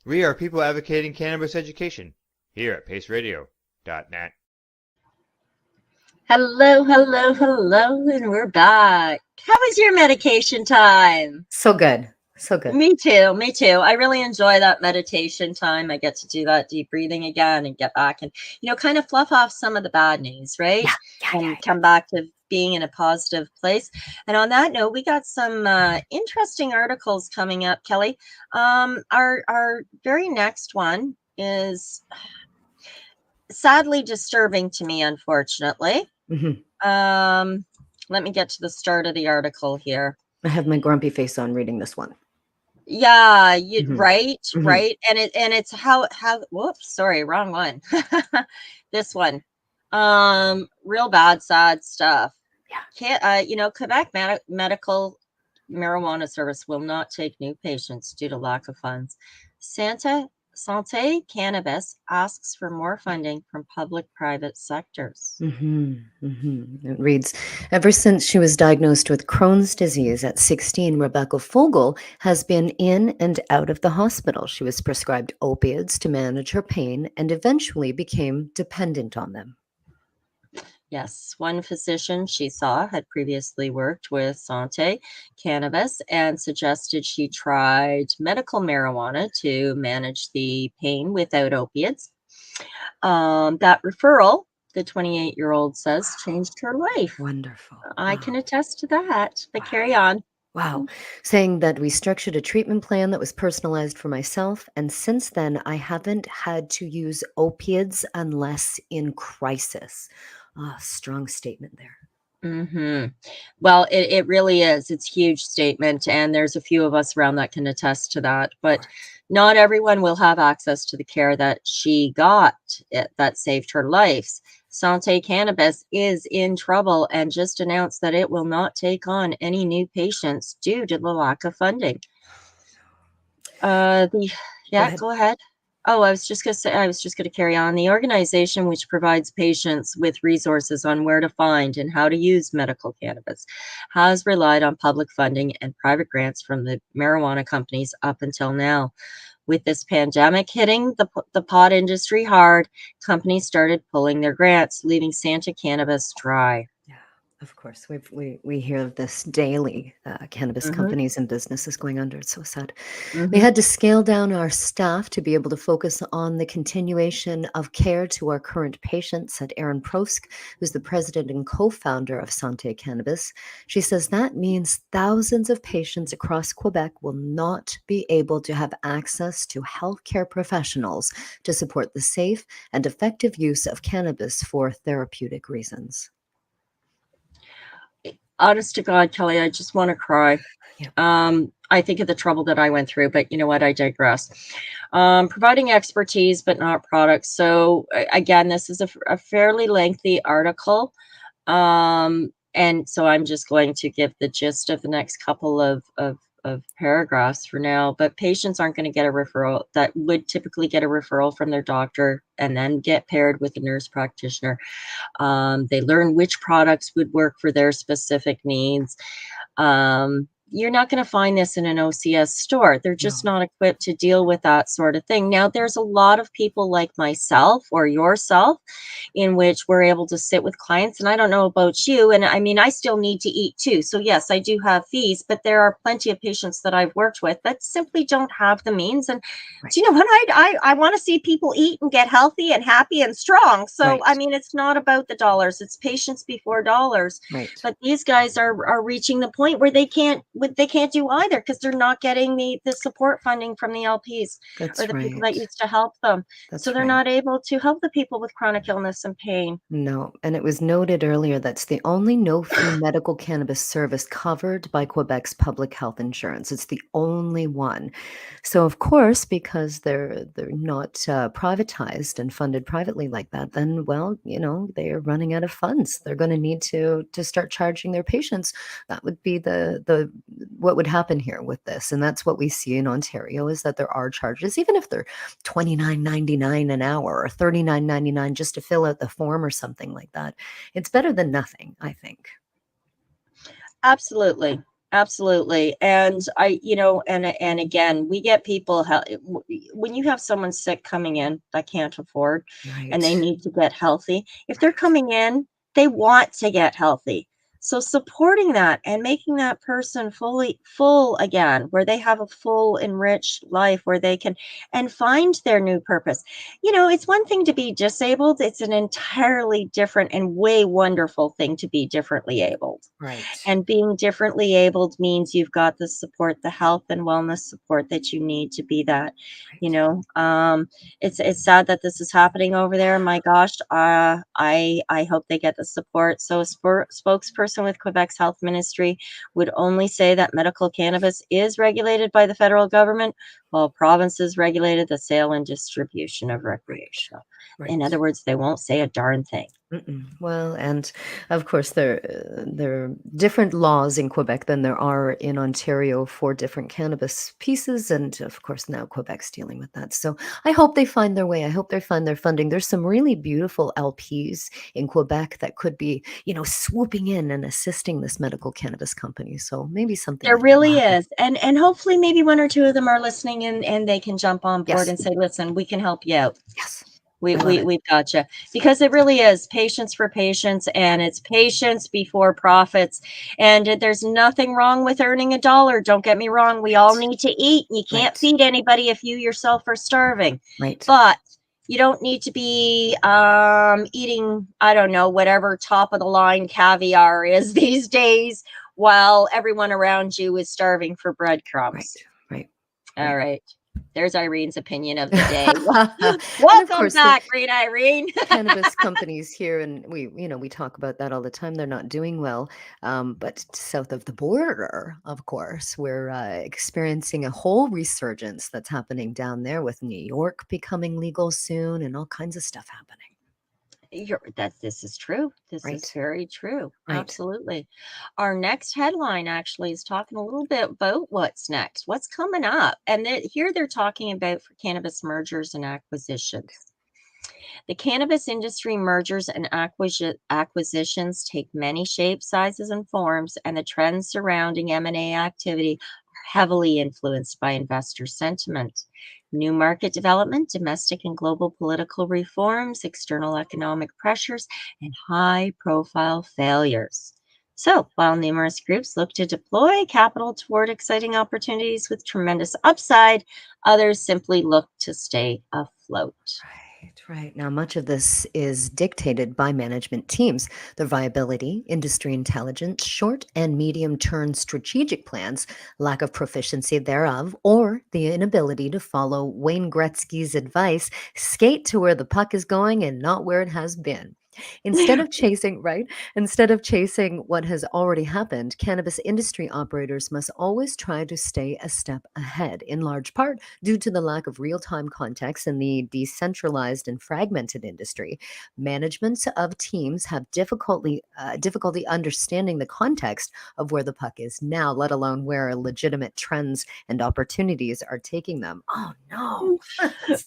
A: We are people advocating cannabis education here at paceradio.net.
E: Hello, and we're back. How was your medication time?
F: So good. So good.
E: Me too. I really enjoy that meditation time. I get to do that deep breathing again and get back and, kind of fluff off some of the bad news, right? And come back to being in a positive place. And on that note, we got some interesting articles coming up, Kelly. Our very next one is sadly disturbing to me, unfortunately.
F: Mm-hmm.
E: Let me get to the start of the article here.
F: I have my grumpy face on reading this one.
E: Yeah,
F: Mm-hmm.
E: Right.
F: Mm-hmm.
E: And it's how whoops, sorry, wrong one. This one. Real bad, sad stuff.
F: Yeah.
E: Quebec Medical Marijuana Service will not take new patients due to lack of funds. Santé Cannabis asks for more funding from public-private sectors.
F: Mm-hmm. Mm-hmm. It reads, ever since she was diagnosed with Crohn's disease at 16, Rebecca Fogel has been in and out of the hospital. She was prescribed opiates to manage her pain and eventually became dependent on them.
E: Yes, one physician she saw had previously worked with Santé Cannabis and suggested she tried medical marijuana to manage the pain without opiates. That referral, the 28-year-old says, changed her life.
F: Wonderful.
E: I can attest to that, but carry on.
F: Wow. Saying that we structured a treatment plan that was personalized for myself. And since then, I haven't had to use opiates unless in crisis. Strong statement there.
E: Mm-hmm. Well, it really is. It's a huge statement. And there's a few of us around that can attest to that. But not everyone will have access to the care that she got that saved her life. Santé Cannabis is in trouble and just announced that it will not take on any new patients due to the lack of funding. Go ahead. Oh, I was just going to carry on. The organization, which provides patients with resources on where to find and how to use medical cannabis, has relied on public funding and private grants from the marijuana companies up until now. With this pandemic hitting the pot industry hard, companies started pulling their grants, leaving Santé Cannabis dry.
F: Of course, we hear of this daily. Cannabis companies and businesses going under. It's so sad. We had to scale down our staff to be able to focus on the continuation of care to our current patients, said Erin Prosk, who's the president and co-founder of Santé Cannabis. She says that means thousands of patients across Quebec will not be able to have access to healthcare professionals to support the safe and effective use of cannabis for therapeutic reasons.
E: Honest to God, Kelly, I just want to cry. Yeah. I think of the trouble that I went through, but you know what? I digress. Providing expertise, but not products. So again, this is a fairly lengthy article. And And so I'm just going to give the gist of the next couple of paragraphs for now. But patients aren't going to get a referral that would typically get a referral from their doctor and then get paired with a nurse practitioner. They learn which products would work for their specific needs. You're not going to find this in an OCS store. They're just not equipped to deal with that sort of thing. Now, there's a lot of people like myself or yourself in which we're able to sit with clients. And I don't know about you. And I mean, I still need to eat too. So yes, I do have fees, but there are plenty of patients that I've worked with that simply don't have the means. And do you know what? I want to see people eat and get healthy and happy and strong. So, I mean, it's not about the dollars. It's patients before dollars. But these guys are reaching the point where they can't do either because they're not getting the support funding from the LPs or the people that used to help them. So they're not able to help the people with chronic illness and pain.
F: No, and it was noted earlier that's the only no-fee medical cannabis service covered by Quebec's public health insurance. It's the only one. So of course, because they're not privatized and funded privately like that, then well, you know, they are running out of funds. They're going to need to start charging their patients. That would be the what would happen here with this. And that's what we see in Ontario is that there are charges, even if they're $29.99 an hour or $39.99 just to fill out the form or something like that. It's better than nothing, I think.
E: Absolutely. Absolutely. And and again, we get people when you have someone sick coming in that can't afford and they need to get healthy. If they're coming in, they want to get healthy. So supporting that and making that person full again, where they have a full enriched life where they can and find their new purpose. You know, it's one thing to be disabled. It's an entirely different and way wonderful thing to be differently abled. And being differently abled means you've got the support, the health and wellness support that you need to be that. You know, it's sad that this is happening over there. My gosh, I hope they get the support. So a spokesperson with Quebec's health ministry would only say that medical cannabis is regulated by the federal government, while provinces regulated the sale and distribution of recreational. In other words, they won't say a darn thing.
F: Well, and of course, there are different laws in Quebec than there are in Ontario for different cannabis pieces. And of course, now Quebec's dealing with that. So I hope they find their way. I hope they find their funding. There's some really beautiful LPs in Quebec that could be, you know, swooping in and assisting this medical cannabis company. So maybe something.
E: There really is. And hopefully maybe one or two of them are listening and they can jump on board and say, listen, we can help you out. We've got you, because it really is patience for patients, and it's patience before profits. And there's nothing wrong with earning $1. Don't get me wrong. We all need to eat. You can't feed anybody if you yourself are starving. But you don't need to be eating, I don't know, whatever top of the line caviar is these days while everyone around you is starving for breadcrumbs. All right. There's Irene's opinion of the day. Welcome back, great Irene.
F: Cannabis companies here, and we talk about that all the time. They're not doing well, but south of the border, of course, we're experiencing a whole resurgence that's happening down there with New York becoming legal soon and all kinds of stuff happening.
E: This is true. This is very true. Absolutely. Our next headline actually is talking a little bit about what's next, what's coming up. And here they're talking about for cannabis mergers and acquisitions. The cannabis industry mergers and acquisitions take many shapes, sizes, and forms, and the trends surrounding M&A activity are heavily influenced by investor sentiment. New market development, domestic and global political reforms, external economic pressures, and high-profile failures. So, while numerous groups look to deploy capital toward exciting opportunities with tremendous upside, others simply look to stay afloat.
F: Right. Now, much of this is dictated by management teams. Their viability, industry intelligence, short and medium-term strategic plans, lack of proficiency thereof, or the inability to follow Wayne Gretzky's advice, skate to where the puck is going and not where it has been. Instead of chasing, right? Instead of chasing what has already happened, cannabis industry operators must always try to stay a step ahead, in large part due to the lack of real-time context in the decentralized and fragmented industry. Management of teams have difficulty understanding the context of where the puck is now, let alone where legitimate trends and opportunities are taking them. Oh no.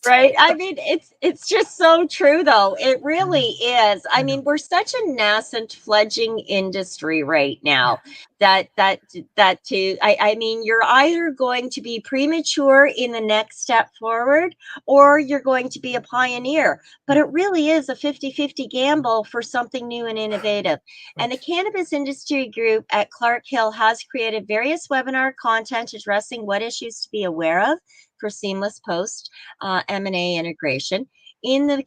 E: Right. I mean, it's just so true though. It really is. I mean, we're such a nascent fledgling industry right now I mean, you're either going to be premature in the next step forward or you're going to be a pioneer. But it really is a 50-50 gamble for something new and innovative. And the Cannabis Industry Group at Clark Hill has created various webinar content addressing what issues to be aware of for seamless post M&A integration. I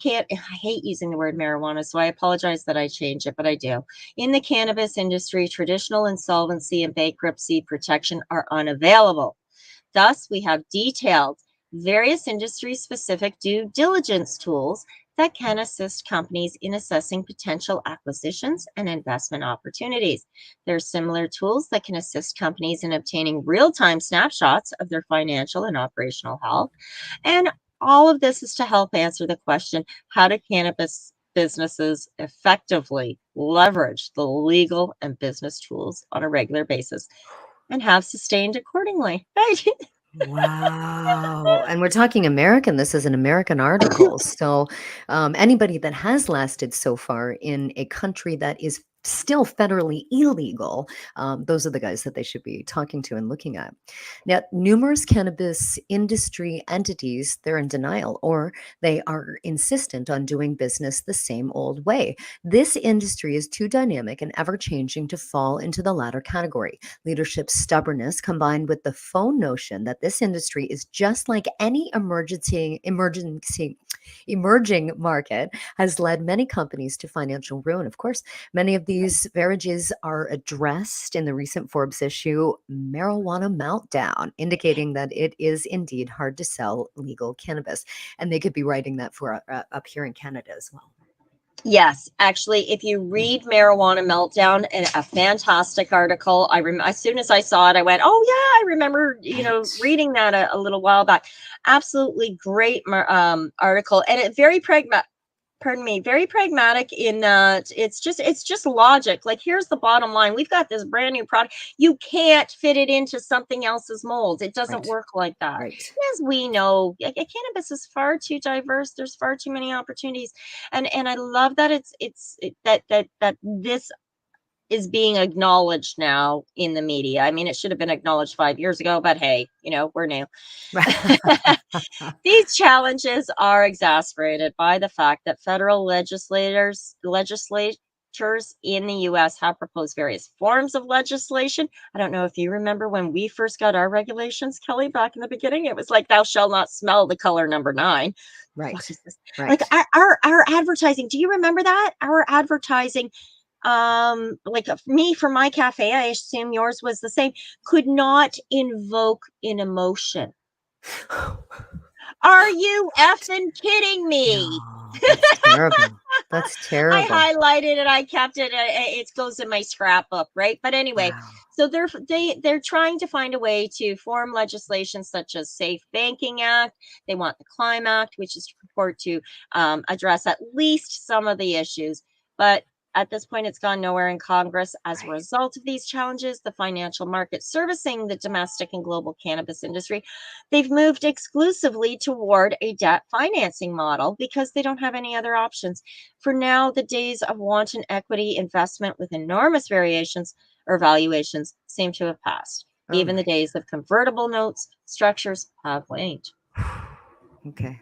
E: hate using the word marijuana, so I apologize that I change it, but I do. In the cannabis industry, traditional insolvency and bankruptcy protection are unavailable. Thus, we have detailed various industry-specific due diligence tools that can assist companies in assessing potential acquisitions and investment opportunities. There are similar tools that can assist companies in obtaining real-time snapshots of their financial and operational health. And all of this is to help answer the question, how do cannabis businesses effectively leverage the legal and business tools on a regular basis and have sustained accordingly, right?
F: Wow. And we're talking American. This is an American article. So anybody that has lasted so far in a country that is still federally illegal, those are the guys that they should be talking to and looking at. Now, numerous cannabis industry entities, they're in denial or they are insistent on doing business the same old way. This industry is too dynamic and ever-changing to fall into the latter category. Leadership stubbornness combined with the phone notion that this industry is just like any emerging market has led many companies to financial ruin. Of course, many of these verages are addressed in the recent Forbes issue, Marijuana Meltdown, indicating that it is indeed hard to sell legal cannabis. And they could be writing that for up here in Canada as well.
E: Yes, actually, if you read Marijuana Meltdown, and a fantastic article, as soon as I saw it, I went, "Oh yeah, I remember, reading that a little while back." Absolutely great article, and it very pragmatic in that it's just logic. Like, here's the bottom line: we've got this brand new product. You can't fit it into something else's mold. It doesn't work like that.
F: Right.
E: As we know, cannabis is far too diverse. There's far too many opportunities, and I love that that this is being acknowledged now in the media. I mean, it should have been acknowledged 5 years ago, but hey, we're new. These challenges are exacerbated by the fact that federal legislatures in the U.S. have proposed various forms of legislation. I don't know if you remember when we first got our regulations, Kelly, back in the beginning. It was like, thou shalt not smell the color number 9.
F: Right.
E: What is this?
F: Right.
E: Like our advertising. Do you remember that? Our advertising, like me for my cafe, I assume yours was the same, could not invoke an emotion. Are you effing kidding me?
F: No, that's terrible. That's terrible.
E: I highlighted it. I kept it. It goes in my scrapbook, right? But anyway,
F: Wow.
E: so they're trying to find a way to form legislation such as Safe Banking Act. They want the Climb Act, which is to purport to address at least some of the issues. But at this point, it's gone nowhere in Congress. As a result of these challenges, the financial market servicing the domestic and global cannabis industry, they've moved exclusively toward a debt financing model because they don't have any other options. For now, the days of wanton equity investment with enormous variations or valuations seem to have passed. Even the days of convertible notes structures have waned.
F: Okay.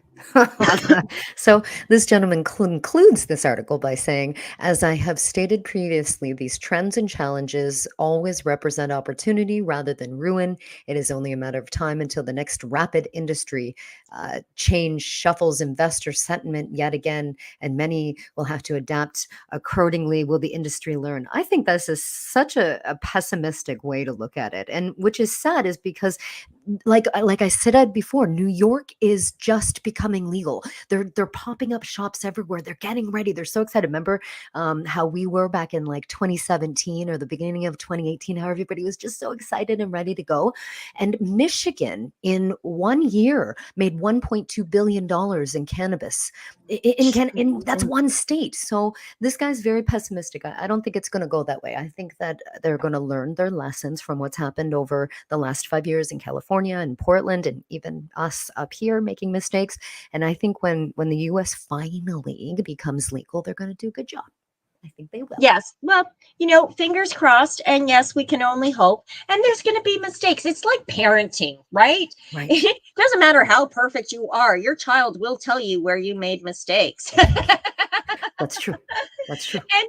F: So this gentleman concludes this article by saying, as I have stated previously, these trends and challenges always represent opportunity rather than ruin. It is only a matter of time until the next rapid industry change shuffles investor sentiment yet again, and many will have to adapt accordingly. Will the industry learn? I think this is such a pessimistic way to look at it, and which is sad, is because like I said before, New York is just becoming becoming legal. They're popping up shops everywhere. They're getting ready. They're so excited. Remember how we were back in like 2017 or the beginning of 2018, how everybody was just so excited and ready to go. And Michigan in 1 year made $1.2 billion in cannabis. That's one state. So this guy's very pessimistic. I don't think it's going to go that way. I think that they're going to learn their lessons from what's happened over the last 5 years in California and Portland, and even us up here making mistakes. And I think when the US finally becomes legal, they're going to do a good job. I think they will.
E: Yes. Well, fingers crossed. And yes, we can only hope. And there's going to be mistakes. It's like parenting, right?
F: Right.
E: It doesn't matter how perfect you are. Your child will tell you where you made mistakes.
F: That's true. That's true.
E: And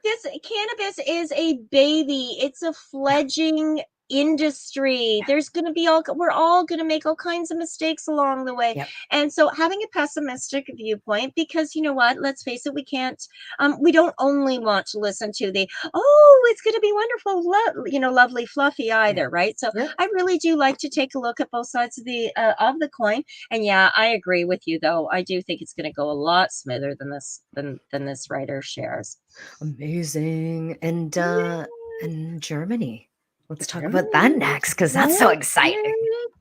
E: this cannabis is a baby. It's a fledgling industry. We're all going to make all kinds of mistakes along the way.
F: Yep.
E: And so having a pessimistic viewpoint, because you know what, let's face it, we don't only want to listen to it's going to be wonderful, lovely, fluffy either. Right. So
F: Yeah.
E: I really do like to take a look at both sides of the coin. And yeah, I agree with you though. I do think it's going to go a lot smoother than this writer shares.
F: Amazing. And Germany. Let's talk about that next, because that's so exciting.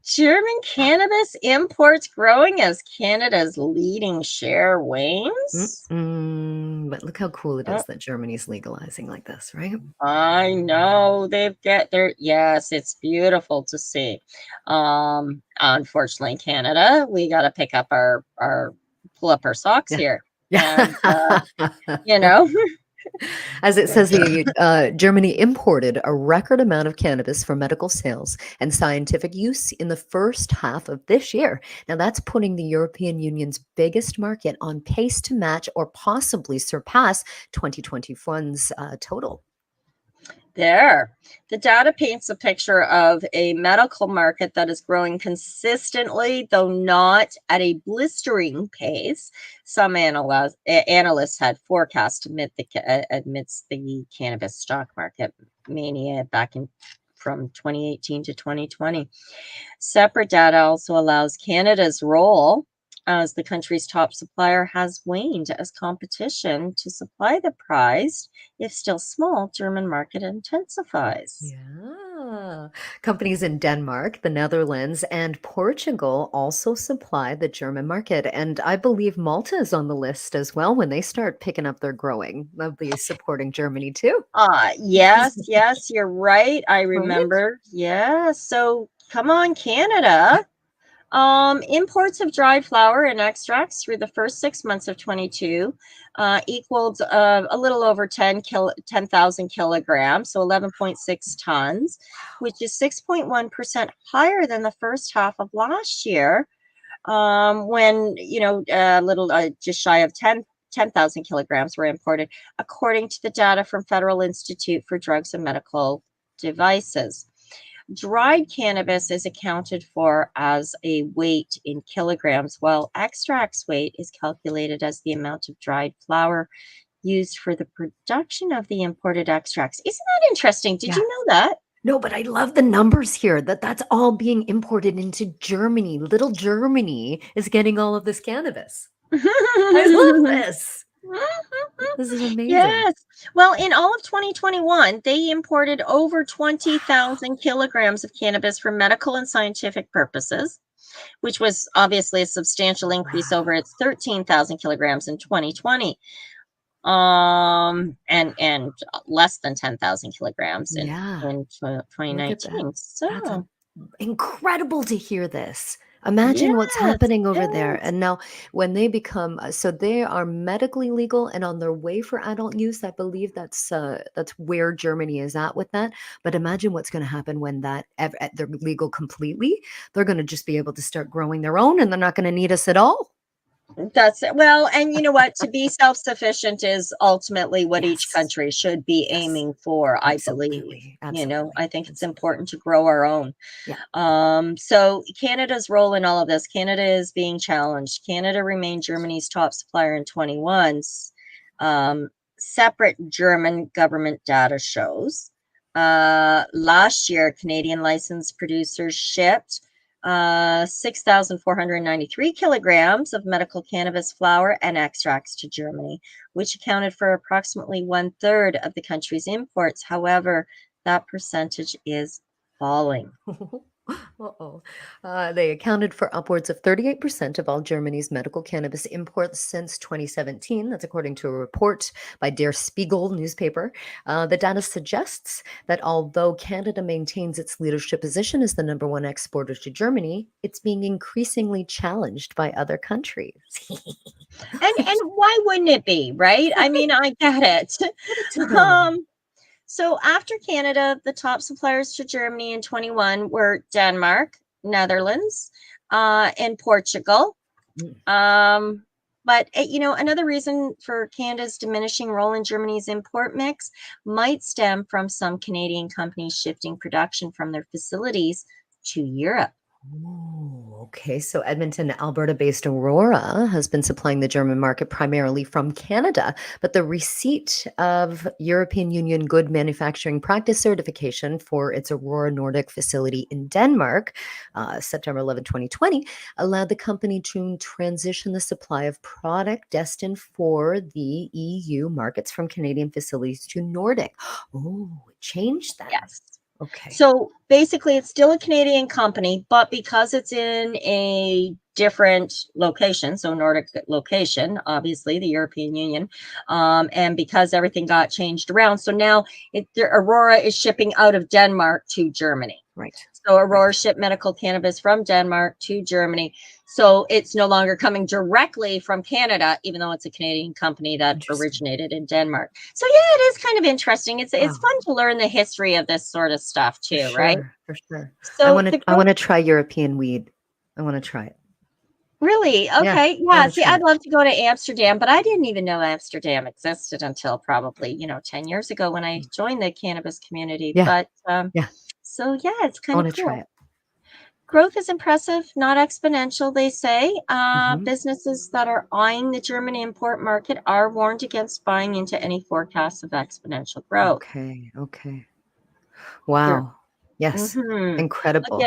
E: German cannabis imports growing as Canada's leading share wanes.
F: But look how cool it is that Germany's legalizing like this, right?
E: I know yes, it's beautiful to see. Unfortunately, Canada, we got to pull up our socks here.
F: Yeah.
E: And,
F: As it says, Germany imported a record amount of cannabis for medical sales and scientific use in the first half of this year. Now, that's putting the European Union's biggest market on pace to match or possibly surpass 2021's total.
E: There. The data paints a picture of a medical market that is growing consistently, though not at a blistering pace. Some analysts had forecast amidst the cannabis stock market mania from 2018 to 2020. Separate data also allows Canada's role as the country's top supplier has waned as competition to supply the prized, if still small, German market intensifies.
F: Yeah. Companies in Denmark, the Netherlands, and Portugal also supply the German market. And I believe Malta is on the list as well when they start picking up their growing. They'll be supporting Germany too.
E: Yes, you're right. I remember. Right? Yeah. So come on, Canada. Imports of dried flower and extracts through the first 6 months of 22 equaled a little over 10,000 kilograms, so 11.6 tons, which is 6.1% higher than the first half of last year, when just shy of 10,000 kilograms were imported, according to the data from Federal Institute for Drugs and Medical Devices. Dried cannabis is accounted for as a weight in kilograms, while extracts weight is calculated as the amount of dried flower used for the production of the imported extracts. Isn't that interesting? Did you know that?
F: No, but I love the numbers here, that's all being imported into Germany. Little Germany is getting all of this cannabis. I love this. This is amazing.
E: Yes. Well, in all of 2021, they imported over 20,000 kilograms of cannabis for medical and scientific purposes, which was obviously a substantial increase over its 13,000 kilograms in 2020. And less than 10,000 kilograms in 2019. So
F: that's incredible to hear this. Imagine what's happening over there. And now when they become, so they are medically legal and on their way for adult use. I believe that's where Germany is at with that. But imagine what's going to happen when they're legal completely. They're going to just be able to start growing their own and they're not going to need us at all.
E: That's it. Well, and you know what? To be self-sufficient is ultimately what each country should be aiming for, I believe. Absolutely. I think it's important to grow our own.
F: Yeah.
E: So Canada's role in all of this, Canada is being challenged. Canada remained Germany's top supplier in 21. Separate German government data shows. Last year, Canadian licensed producers shipped 6,493 kilograms of medical cannabis flower and extracts to Germany, which accounted for approximately 1/3 of the country's imports. However, that percentage is falling.
F: Uh-oh. They accounted for upwards of 38% of all Germany's medical cannabis imports since 2017. That's according to a report by Der Spiegel newspaper. The data suggests that although Canada maintains its leadership position as the #1 exporter to Germany, it's being increasingly challenged by other countries.
E: And why wouldn't it be, right? I mean, I get it. So after Canada, the top suppliers to Germany in 21 were Denmark, Netherlands, and Portugal. But another reason for Canada's diminishing role in Germany's import mix might stem from some Canadian companies shifting production from their facilities to Europe.
F: Oh, okay. So Edmonton, Alberta-based Aurora has been supplying the German market primarily from Canada, but the receipt of European Union Good Manufacturing Practice certification for its Aurora Nordic facility in Denmark, September 11, 2020, allowed the company to transition the supply of product destined for the EU markets from Canadian facilities to Nordic. Oh, it changed that.
E: Yes.
F: Okay.
E: So basically, it's still a Canadian company, but because it's in a different location, so Nordic location, obviously the European Union, and because everything got changed around, so now Aurora is shipping out of Denmark to Germany.
F: Right.
E: So Aurora shipped medical cannabis from Denmark to Germany. So it's no longer coming directly from Canada, even though it's a Canadian company that originated in Denmark. So yeah, it is kind of interesting. It's fun to learn the history of this sort of stuff too, right?
F: For sure.
E: So
F: I want to try European weed. I want to try it.
E: Really? Okay. Yeah. See, I'd love to go to Amsterdam, but I didn't even know Amsterdam existed until probably, 10 years ago when I joined the cannabis community.
F: Yeah.
E: But so yeah, it's kind of cool. Try it. Growth is impressive, not exponential, they say. Businesses that are eyeing the German import market are warned against buying into any forecasts of exponential growth.
F: Okay. Wow. Yes. Incredible.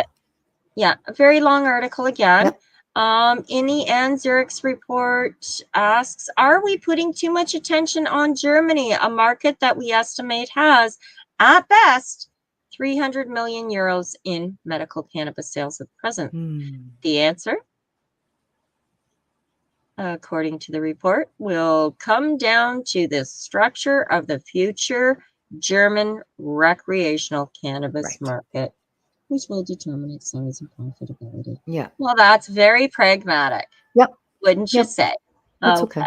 E: Yeah, a very long article again. Yep. In the end, Zurich's report asks, are we putting too much attention on Germany, a market that we estimate has, at best, 300 million euros in medical cannabis sales at present? The answer, according to the report, will come down to the structure of the future German recreational cannabis market, which will determine its size and profitability.
F: Yeah.
E: Well, that's very pragmatic.
F: Yep.
E: Wouldn't you say?
F: That's okay.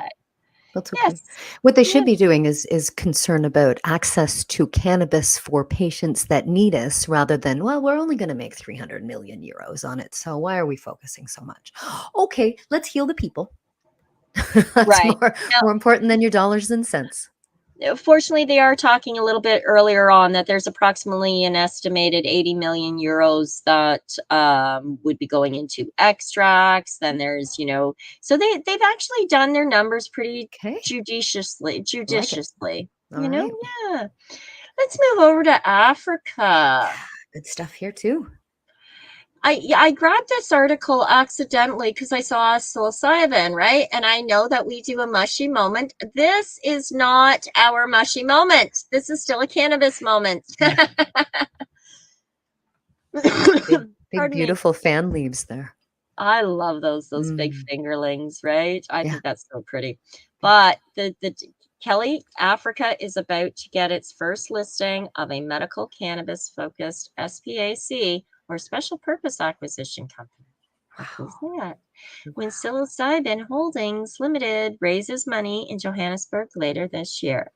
F: That's okay. Yes. What they should be doing is concern about access to cannabis for patients that need us rather than, well, we're only going to make 300 million euros on it. So why are we focusing so much? Okay, let's heal the people. That's more important than your dollars and cents.
E: Fortunately, they are talking a little bit earlier on that there's approximately an estimated 80 million euros that would be going into extracts. Then there's, so they've actually done their numbers pretty judiciously.
F: Like
E: Yeah. Let's move over to Africa.
F: Good stuff here too.
E: I grabbed this article accidentally because I saw psilocybin, right? And I know that we do a Mushie Moment. This is not our Mushie Moment. This is still a cannabis moment.
F: Big beautiful fan leaves there.
E: I love those big fingerlings, right? I think that's so pretty. But the Kelly, Africa is about to get its first listing of a medical cannabis focused SPAC, or special purpose acquisition company. What is that? When Cybin Holdings Limited raises money in Johannesburg later this year.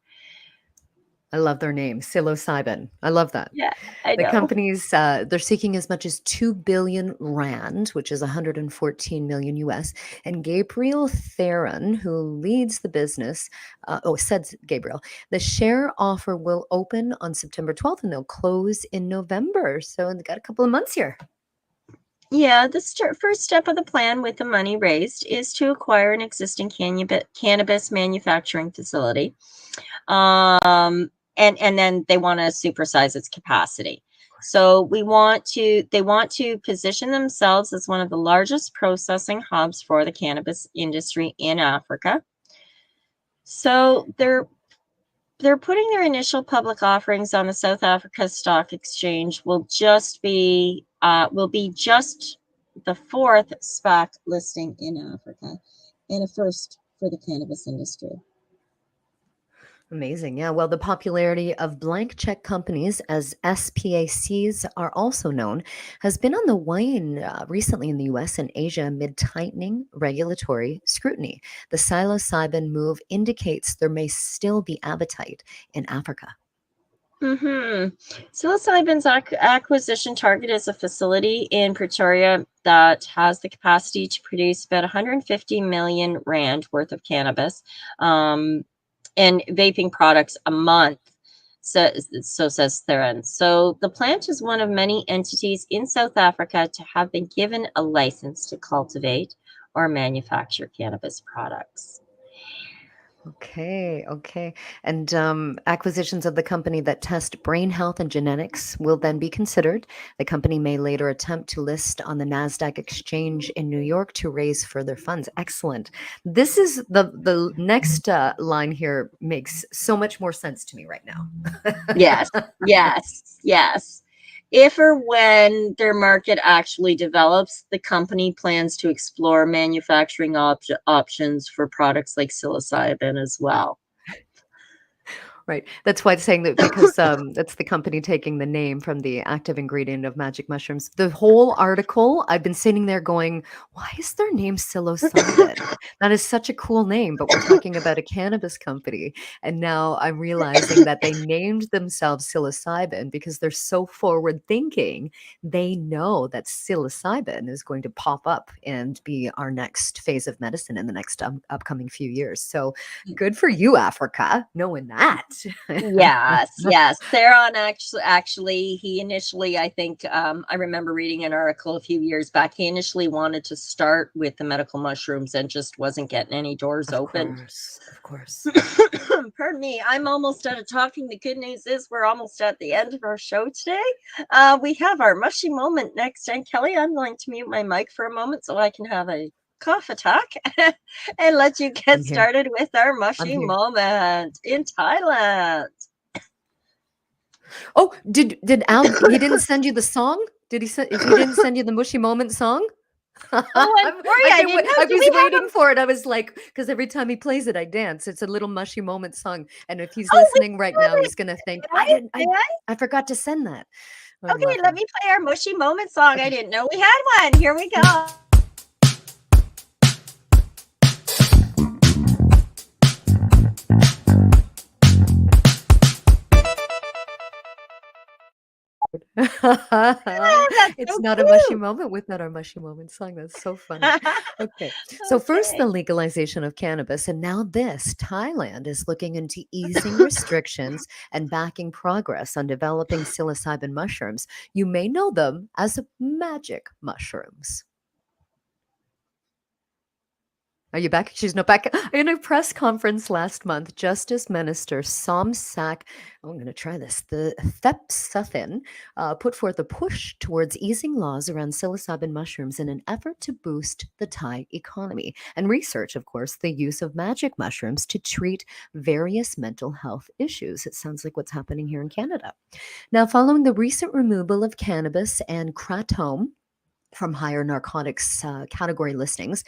F: I love their name, Cybin. I love that.
E: Yeah, I know.
F: The companies, they're seeking as much as 2 billion rand, which is 114 million US. And Gabriel Theron, who leads the business, said Gabriel, the share offer will open on September 12th and they'll close in November. So they've got a couple of months here.
E: Yeah, the first step of the plan with the money raised is to acquire an existing cannabis manufacturing facility. And then they want to supersize its capacity. So they want to position themselves as one of the largest processing hubs for the cannabis industry in Africa. So they're putting their initial public offerings on the South Africa Stock Exchange will be just the 4th SPAC listing in Africa and a first for the cannabis industry.
F: Amazing. Yeah. Well, the popularity of blank check companies, as SPACs are also known, has been on the wane recently in the US and Asia amid tightening regulatory scrutiny. The Cybin move indicates there may still be appetite in Africa.
E: Psilocybin's acquisition target is a facility in Pretoria that has the capacity to produce about 150 million rand worth of cannabis and vaping products a month. So says Theron. So the plant is one of many entities in South Africa to have been given a license to cultivate or manufacture cannabis products.
F: Okay. And acquisitions of the company that test brain health and genetics will then be considered. The company may later attempt to list on the NASDAQ exchange in New York to raise further funds. Excellent. This is the next line here makes so much more sense to me right now.
E: Yes. If or when their market actually develops, the company plans to explore manufacturing options for products like psilocybin as well.
F: Right. That's why it's saying that because that's the company taking the name from the active ingredient of magic mushrooms. The whole article, I've been sitting there going, why is their name psilocybin? That is such a cool name, but we're talking about a cannabis company. And now I'm realizing that they named themselves psilocybin because they're so forward thinking. They know that psilocybin is going to pop up and be our next phase of medicine in the next upcoming few years. So good for you, Africa, knowing that.
E: Yes. Theron actually, he initially, I think, I remember reading an article a few years back. He initially wanted to start with the medical mushrooms and just wasn't getting any doors open.
F: Of course.
E: Pardon me. I'm almost out of talking. The good news is we're almost at the end of our show today. We have our Mushie Moment next. And Kelly, I'm going to mute my mic for a moment so I can have a cough attack and let you get started with our Mushie Moment in Thailand.
F: Oh, did Al? He didn't send you the song? Did he? He didn't send you the Mushie Moment song?
E: Oh, I'm sorry. I
F: was waiting for it. I was like, because every time he plays it, I dance. It's a little Mushy Moment song, and if he's listening right now, he's gonna think I forgot to send that.
E: Okay, let me play our Mushy Moment song. I didn't know we had one. Here we go.
F: It's so not cute. A Mushy Moment without our Mushy Moment song. That's so funny. Okay. So first the legalization of cannabis, and now this. Thailand is looking into easing restrictions and backing progress on developing psilocybin mushrooms. You may know them as magic mushrooms. Are you back? She's not back. In a press conference last month, Justice Minister Somsak, I'm going to try this, the Thepsuthin, put forth a push towards easing laws around psilocybin mushrooms in an effort to boost the Thai economy and research, of course, the use of magic mushrooms to treat various mental health issues. It sounds like what's happening here in Canada. Now, following the recent removal of cannabis and kratom from higher narcotics category listings,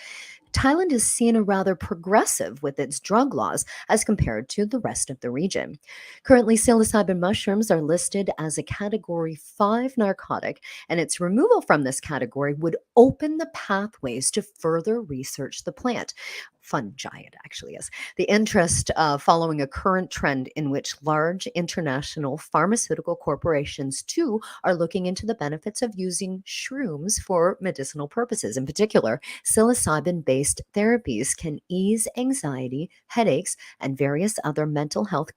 F: Thailand is seen a rather progressive with its drug laws as compared to the rest of the region. Currently, psilocybin mushrooms are listed as a Category 5 narcotic, and its removal from this category would open the pathways to further research the plant. Fungi, it actually is. The interest following a current trend in which large international pharmaceutical corporations too are looking into the benefits of using shrooms for medicinal purposes. In particular, psilocybin-based therapies can ease anxiety, headaches, and various other mental health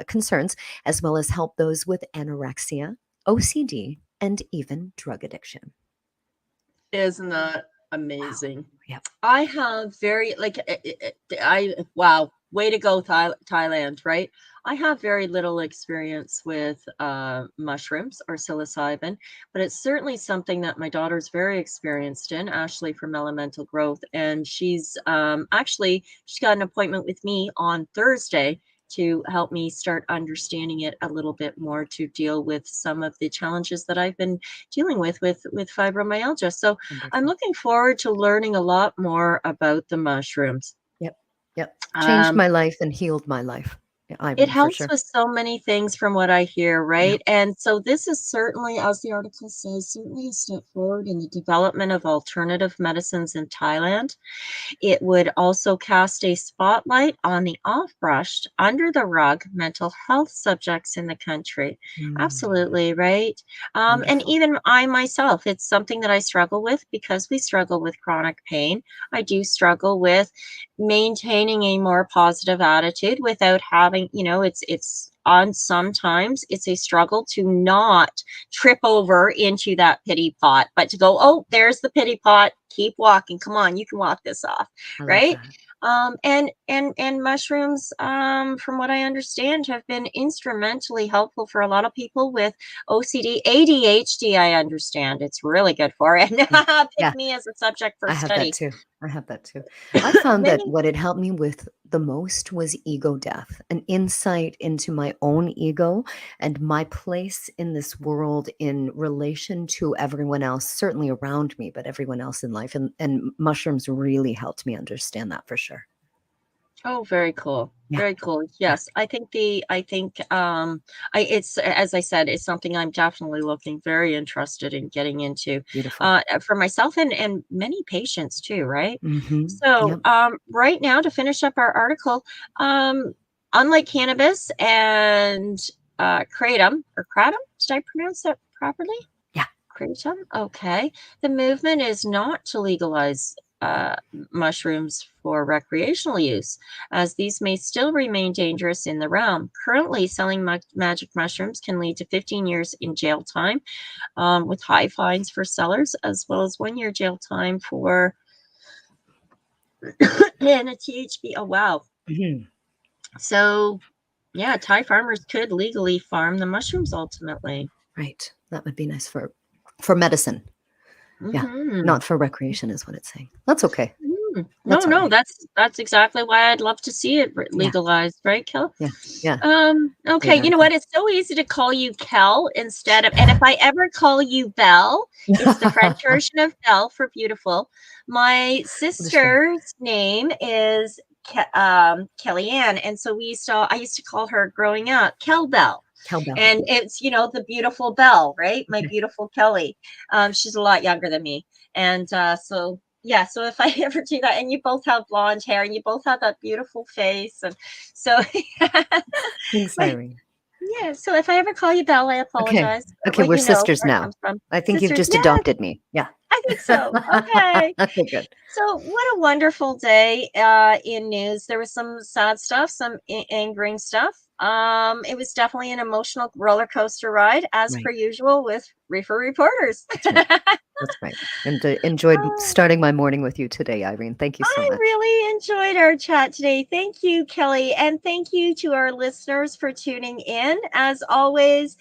F: concerns, as well as help those with anorexia, OCD, and even drug addiction.
E: Isn't that amazing?
F: Wow. Yep.
E: I have wow, way to go, Thailand, right? I have very little experience with mushrooms or psilocybin, but it's certainly something that my daughter's very experienced in, Ashley from Elemental Growth. And she's she's got an appointment with me on Thursday to help me start understanding it a little bit more, to deal with some of the challenges that I've been dealing with fibromyalgia. So I'm looking forward to learning a lot more about the mushrooms.
F: Yep. Changed my life and healed my life.
E: It helps with so many things from what I hear, right? And so this is certainly, as the article says, certainly a step forward in the development of alternative medicines in Thailand. It would also cast a spotlight on the off-brushed, under the rug mental health subjects in the country. Absolutely, right? And even I myself, it's something that I struggle with, because we struggle with chronic pain. I do struggle with maintaining a more positive attitude without having, sometimes it's a struggle to not trip over into that pity pot, but to go, oh, there's the pity pot, keep walking, come on, you can walk this off, right? And mushrooms, from what I understand, have been instrumentally helpful for a lot of people with OCD, ADHD. I understand it's really good for it. Pick me as a subject for study.
F: I have that too. I found that what it helped me with the most was ego death, an insight into my own ego and my place in this world in relation to everyone else, certainly around me, but everyone else in life. And mushrooms really helped me understand that for sure.
E: Oh, very cool. Very cool. Yes. It's, as I said, it's something I'm definitely very interested in getting into, for myself and many patients too. Right. So, right now, to finish up our article, unlike cannabis and, kratom, did I pronounce that properly?
F: Yeah.
E: Kratom. Okay. The movement is not to legalize mushrooms for recreational use, as these may still remain dangerous in the realm. Currently, selling magic mushrooms can lead to 15 years in jail time, with high fines for sellers, as well as 1 year jail time for and a THC. Oh, wow. So, yeah, Thai farmers could legally farm the mushrooms ultimately.
F: Right. That would be nice for medicine. Yeah, not for recreation is what it's saying. That's okay.
E: No, that's exactly why I'd love to see it legalized, right, Kel?
F: Yeah.
E: Okay, you know what? It's so easy to call you Kel instead of, and if I ever call you Belle, it's the French version of Belle for beautiful. My sister's name is Kellyanne, and so I used to call her growing up Kel Belle. And it's, the beautiful Belle, right? My beautiful Kelly. She's a lot younger than me. And so if I ever do that, and you both have blonde hair and you both have that beautiful face. And so
F: thanks, Irene.
E: Yeah, so if I ever call you Belle, I apologize.
F: Okay, we're sisters now. I think you've just adopted me. Yeah.
E: I think so. Okay.
F: Okay, good.
E: So what a wonderful day in news. There was some sad stuff, some angering stuff. It was definitely an emotional roller coaster ride, as per usual with Reefer reporters.
F: That's right. And enjoyed starting my morning with you today, Irene. Thank you so much.
E: I really enjoyed our chat today. Thank you, Kelly. And thank you to our listeners for tuning in. As always,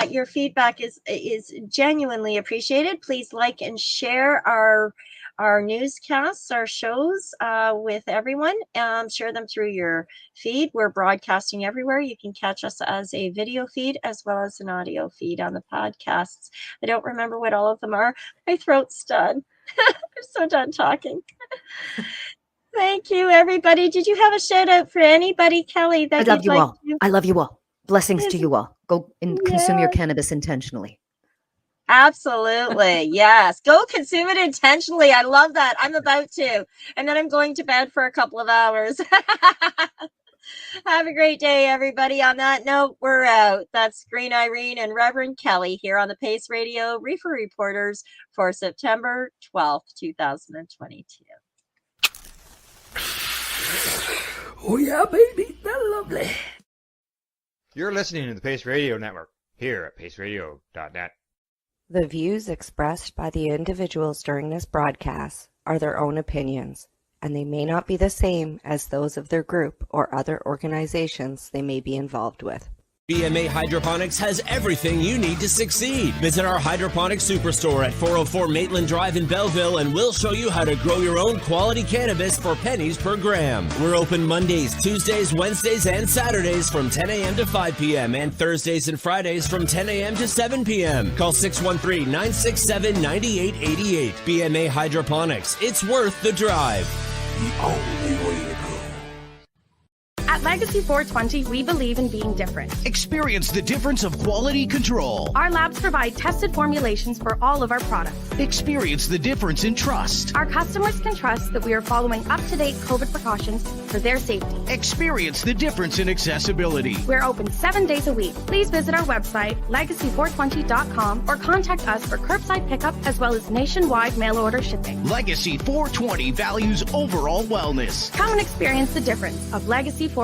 E: your feedback is genuinely appreciated. Please like and share our newscasts, our shows with everyone. Share them through your feed. We're broadcasting everywhere. You can catch us as a video feed as well as an audio feed on the podcasts. I don't remember what all of them are. My throat's done. I'm so done talking. Thank you, everybody. Did you have a shout out for anybody, Kelly?
F: I love you all. I love you all. Blessings to you all. Go and consume your cannabis intentionally.
E: Absolutely. Yes. Go consume it intentionally. I love that. I'm about to. And then I'm going to bed for a couple of hours. Have a great day, everybody. On that note, we're out. That's Green Irene and Rev.Kelly here on the Pace Radio Reefer Reporters for September 12th, 2022.
C: Oh, yeah, baby. That's lovely.
A: You're listening to the Pace Radio Network here at paceradio.net.
B: The views expressed by the individuals during this broadcast are their own opinions, and they may not be the same as those of their group or other organizations they may be involved with.
L: BMA Hydroponics has everything you need to succeed. Visit our hydroponics superstore at 404 Maitland Drive in Belleville, and we'll show you how to grow your own quality cannabis for pennies per gram. We're open Mondays, Tuesdays, Wednesdays, and Saturdays from 10 a.m. to 5 p.m. and Thursdays and Fridays from 10 a.m. to 7 p.m. Call 613-967-9888. BMA Hydroponics. It's worth the drive.
C: The only way to go.
G: At Legacy 420, we believe in being different.
H: Experience the difference of quality control.
G: Our labs provide tested formulations for all of our products.
H: Experience the difference in trust.
G: Our customers can trust that we are following up-to-date COVID precautions for their safety.
H: Experience the difference in accessibility.
G: We're open 7 days a week. Please visit our website, legacy420.com, or contact us for curbside pickup as well as nationwide mail order shipping.
H: Legacy 420 values overall wellness.
G: Come and experience the difference of Legacy 420.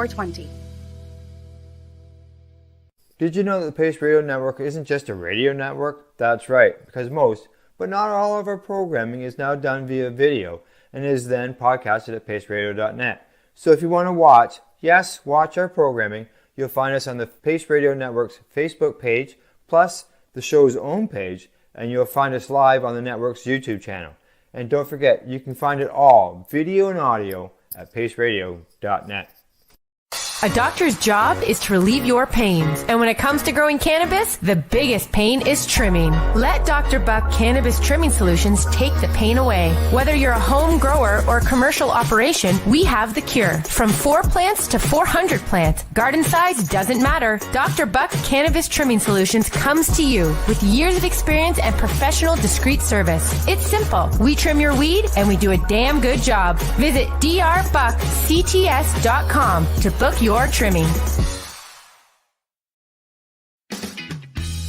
A: Did you know that the Pace Radio Network isn't just a radio network? That's right, because most, but not all of our programming is now done via video and is then podcasted at paceradio.net. So if you want to watch our programming, you'll find us on the Pace Radio Network's Facebook page, plus the show's own page, and you'll find us live on the network's YouTube channel. And don't forget, you can find it all, video and audio, at paceradio.net.
K: A doctor's job is to relieve your pains. And when it comes to growing cannabis, the biggest pain is trimming. Let Dr. Buck Cannabis Trimming Solutions take the pain away. Whether you're a home grower or a commercial operation, we have the cure. From 4 plants to 400 plants, garden size doesn't matter. Dr. Buck Cannabis Trimming Solutions comes to you with years of experience and professional discreet service. It's simple. We trim your weed and we do a damn good job. Visit drbuckcts.com to book your trimming.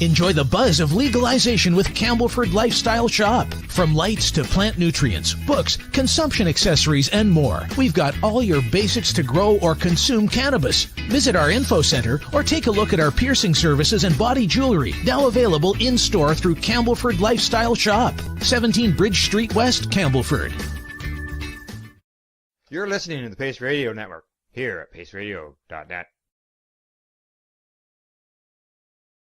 H: Enjoy the buzz of legalization with Campbellford Lifestyle Shop. From lights to plant nutrients, books, consumption accessories, and more, we've got all your basics to grow or consume cannabis. Visit our info center or take a look at our piercing services and body jewelry, now available in-store through Campbellford Lifestyle Shop, 17 Bridge Street West, Campbellford.
A: You're listening to the Pace Radio Network here at paceradio.net.